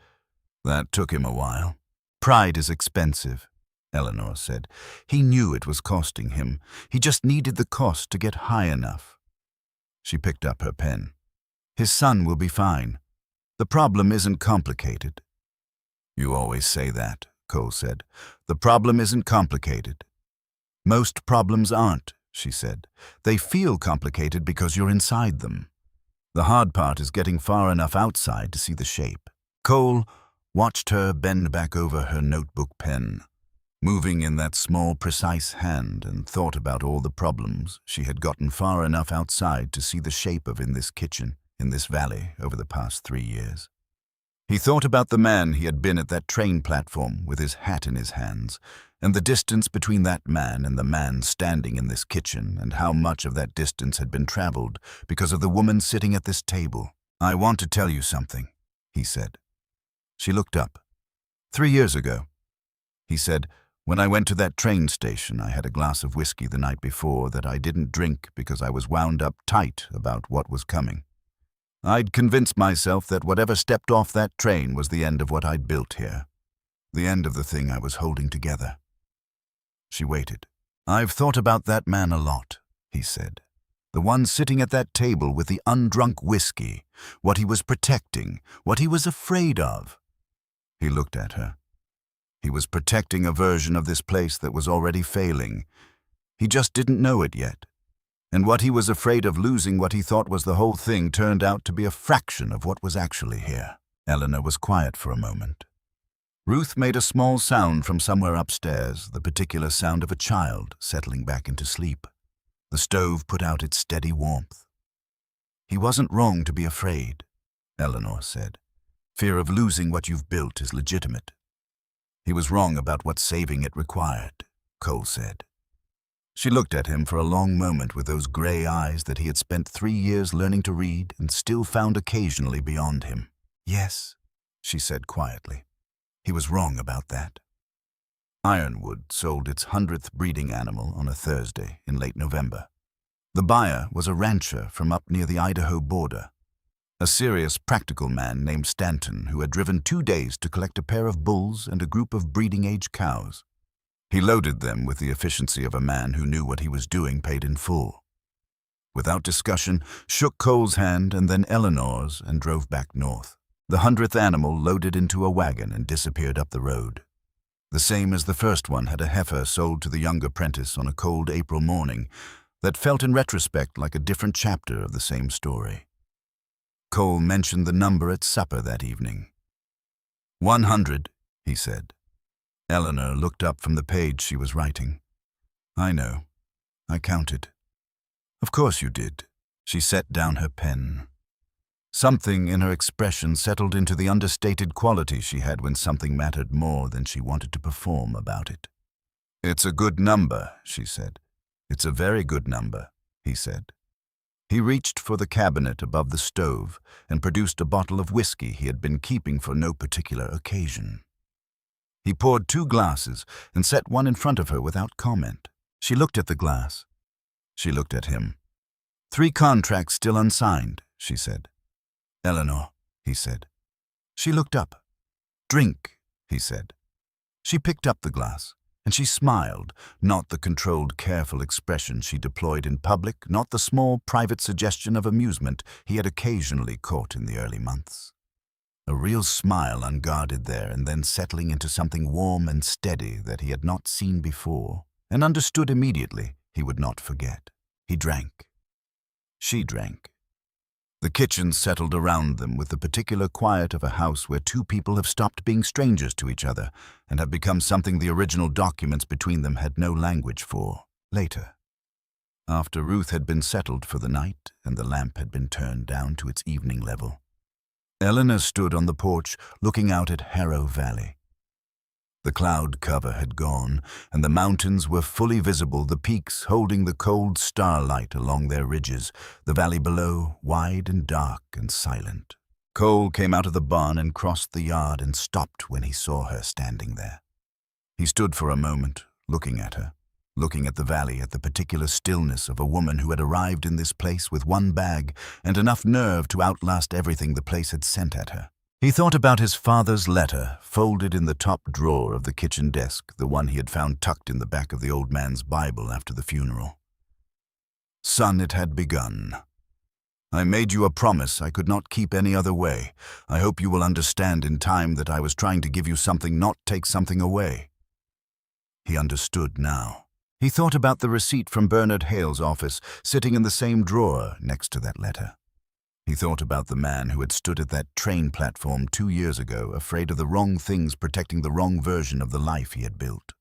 "That took him a while." "Pride is expensive," Eleanor said. "He knew it was costing him. He just needed the cost to get high enough." She picked up her pen. "His son will be fine. The problem isn't complicated." "You always say that," Cole said. "The problem isn't complicated." "Most problems aren't," she said. "They feel complicated because you're inside them. The hard part is getting far enough outside to see the shape." Cole watched her bend back over her notebook pen, moving in that small, precise hand, and thought about all the problems she had gotten far enough outside to see the shape of in this kitchen, in this valley, over the past 3 years. He thought about the man he had been at that train platform with his hat in his hands, and the distance between that man and the man standing in this kitchen, and how much of that distance had been traveled because of the woman sitting at this table. "I want to tell you something," he said. She looked up. 3 years ago," he said, "when I went to that train station, I had a glass of whiskey the night before that I didn't drink because I was wound up tight about what was coming. I'd convinced myself that whatever stepped off that train was the end of what I'd built here, the end of the thing I was holding together." She waited. "I've thought about that man a lot," he said. "The one sitting at that table with the undrunk whiskey, what he was protecting, what he was afraid of." He looked at her. He was protecting a version of this place that was already failing. He just didn't know it yet. And what he was afraid of losing, what he thought was the whole thing, turned out to be a fraction of what was actually here. Eleanor was quiet for a moment. Ruth made a small sound from somewhere upstairs, the particular sound of a child settling back into sleep. The stove put out its steady warmth. "He wasn't wrong to be afraid," Eleanor said. "Fear of losing what you've built is legitimate." "He was wrong about what saving it required," Cole said. She looked at him for a long moment with those gray eyes that he had spent 3 years learning to read and still found occasionally beyond him. "Yes," she said quietly. "He was wrong about that." Ironwood sold its 100th breeding animal on a Thursday in late November. The buyer was a rancher from up near the Idaho border, a serious, practical man named Stanton who had driven 2 days to collect a pair of bulls and a group of breeding-age cows. He loaded them with the efficiency of a man who knew what he was doing, paid in full. Without discussion, shook Cole's hand and then Eleanor's and drove back north. The 100th animal loaded into a wagon and disappeared up the road. The same as the first one had a heifer sold to the young apprentice on a cold April morning that felt in retrospect like a different chapter of the same story. Cole mentioned the number at supper that evening. 100, he said. Eleanor looked up from the page she was writing. I know. I counted. Of course you did. She set down her pen. Something in her expression settled into the understated quality she had when something mattered more than she wanted to perform about it. It's a good number, she said. It's a very good number, he said. He reached for the cabinet above the stove and produced a bottle of whiskey he had been keeping for no particular occasion. He poured 2 glasses and set one in front of her without comment. She looked at the glass. She looked at him. 3 contracts still unsigned, she said. Eleanor, he said. She looked up. Drink, he said. She picked up the glass, and she smiled, not the controlled, careful expression she deployed in public, not the small, private suggestion of amusement he had occasionally caught in the early months. A real smile unguarded there and then settling into something warm and steady that he had not seen before, and understood immediately he would not forget. He drank. She drank. The kitchen settled around them with the particular quiet of a house where 2 people have stopped being strangers to each other and have become something the original documents between them had no language for, later. After Ruth had been settled for the night and the lamp had been turned down to its evening level, Eleanor stood on the porch looking out at Harrow Valley. The cloud cover had gone, and the mountains were fully visible, the peaks holding the cold starlight along their ridges, the valley below wide and dark and silent. Cole came out of the barn and crossed the yard and stopped when he saw her standing there. He stood for a moment, looking at her, looking at the valley, at the particular stillness of a woman who had arrived in this place with 1 bag and enough nerve to outlast everything the place had sent at her. He thought about his father's letter, folded in the top drawer of the kitchen desk, the one he had found tucked in the back of the old man's Bible after the funeral. Son, it had begun. I made you a promise I could not keep any other way. I hope you will understand in time that I was trying to give you something, not take something away. He understood now. He thought about the receipt from Bernard Hale's office, sitting in the same drawer next to that letter. He thought about the man who had stood at that train platform 2 years ago, afraid of the wrong things protecting the wrong version of the life he had built.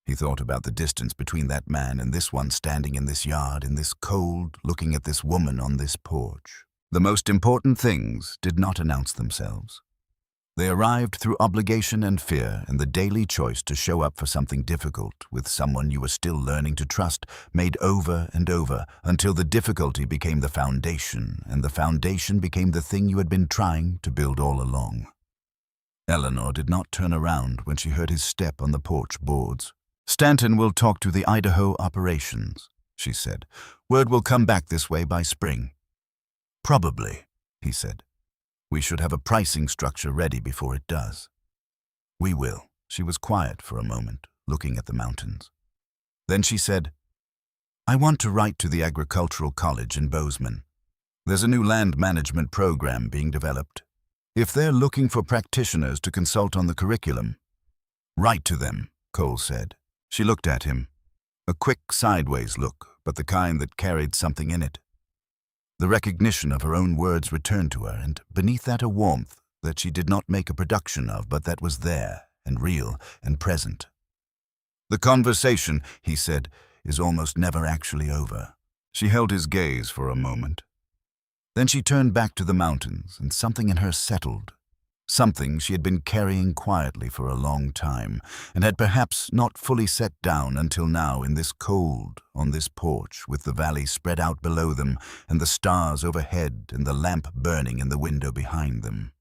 He thought about the distance between that man and this one standing in this yard, in this cold, looking at this woman on this porch. The most important things did not announce themselves. They arrived through obligation and fear and the daily choice to show up for something difficult with someone you were still learning to trust, made over and over until the difficulty became the foundation and the foundation became the thing you had been trying to build all along. Eleanor did not turn around when she heard his step on the porch boards. Stanton will talk to the Idaho operations, she said. Word will come back this way by spring. Probably, he said. We should have a pricing structure ready before it does. We will. She was quiet for a moment, looking at the mountains. Then she said, I want to write to the Agricultural College in Bozeman. There's a new land management program being developed. If they're looking for practitioners to consult on the curriculum, write to them, Cole said. She looked at him. A quick sideways look, but the kind that carried something in it. The recognition of her own words returned to her, and beneath that a warmth that she did not make a production of, but that was there, and real, and present. The conversation, he said, is almost never actually over. She held his gaze for a moment. Then she turned back to the mountains, and something in her settled. Something she had been carrying quietly for a long time, and had perhaps not fully set down until now in this cold, on this porch, with the valley spread out below them, and the stars overhead, and the lamp burning in the window behind them.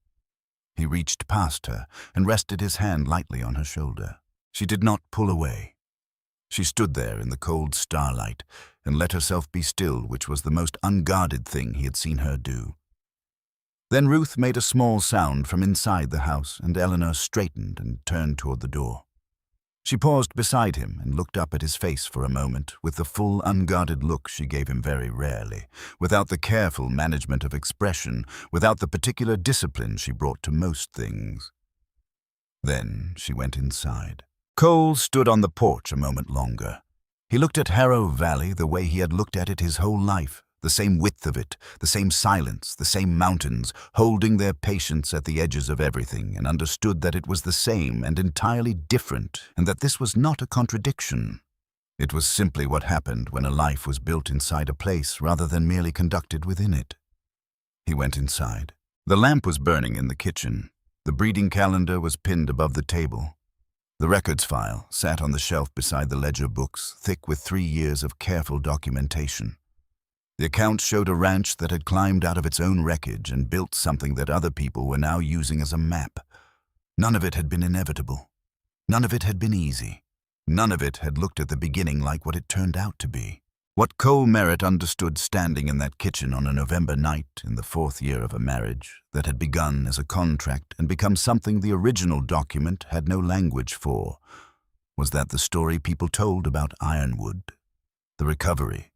He reached past her, and rested his hand lightly on her shoulder. She did not pull away. She stood there in the cold starlight and let herself be still, which was the most unguarded thing he had seen her do. Then Ruth made a small sound from inside the house, and Eleanor straightened and turned toward the door. She paused beside him and looked up at his face for a moment with the full, unguarded look she gave him very rarely, without the careful management of expression, without the particular discipline she brought to most things. Then she went inside. Cole stood on the porch a moment longer. He looked at Harrow Valley the way he had looked at it his whole life, the same width of it, the same silence, the same mountains, holding their patience at the edges of everything, and understood that it was the same and entirely different, and that this was not a contradiction. It was simply what happened when a life was built inside a place rather than merely conducted within it. He went inside. The lamp was burning in the kitchen. The breeding calendar was pinned above the table. The records file sat on the shelf beside the ledger books, thick with 3 years of careful documentation. The accounts showed a ranch that had climbed out of its own wreckage and built something that other people were now using as a map. None of it had been inevitable. None of it had been easy. None of it had looked at the beginning like what it turned out to be. What Cole Merritt understood standing in that kitchen on a November night in the 4th year of a marriage that had begun as a contract and become something the original document had no language for, was that the story people told about Ironwood, the recovery,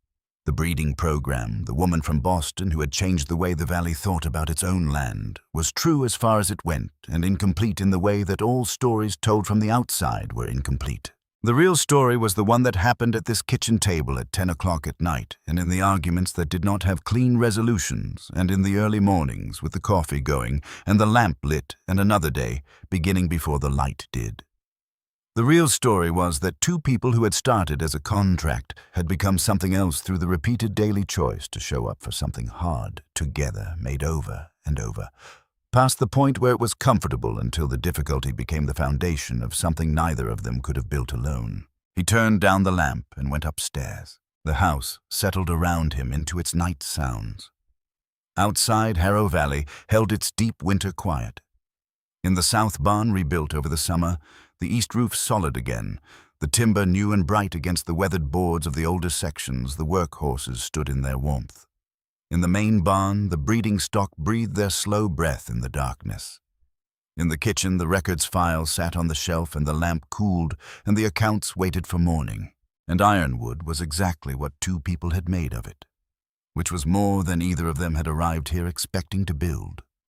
the breeding program, the woman from Boston who had changed the way the valley thought about its own land, was true as far as it went and incomplete in the way that all stories told from the outside were incomplete. The real story was the one that happened at this kitchen table at 10 o'clock at night, and in the arguments that did not have clean resolutions, and in the early mornings with the coffee going and the lamp lit, and another day beginning before the light did. The real story was that 2 people who had started as a contract had become something else through the repeated daily choice to show up for something hard, together, made over and over, past the point where it was comfortable until the difficulty became the foundation of something neither of them could have built alone. He turned down the lamp and went upstairs. The house settled around him into its night sounds. Outside, Harrow Valley held its deep winter quiet. In the south barn, rebuilt over the summer, the east roof solid again, the timber new and bright against the weathered boards of the older sections, the workhorses stood in their warmth. In the main barn, the breeding stock breathed their slow breath in the darkness. In the kitchen, the records file sat on the shelf and the lamp cooled and the accounts waited for morning. And Ironwood was exactly what 2 people had made of it, which was more than either of them had arrived here expecting to build.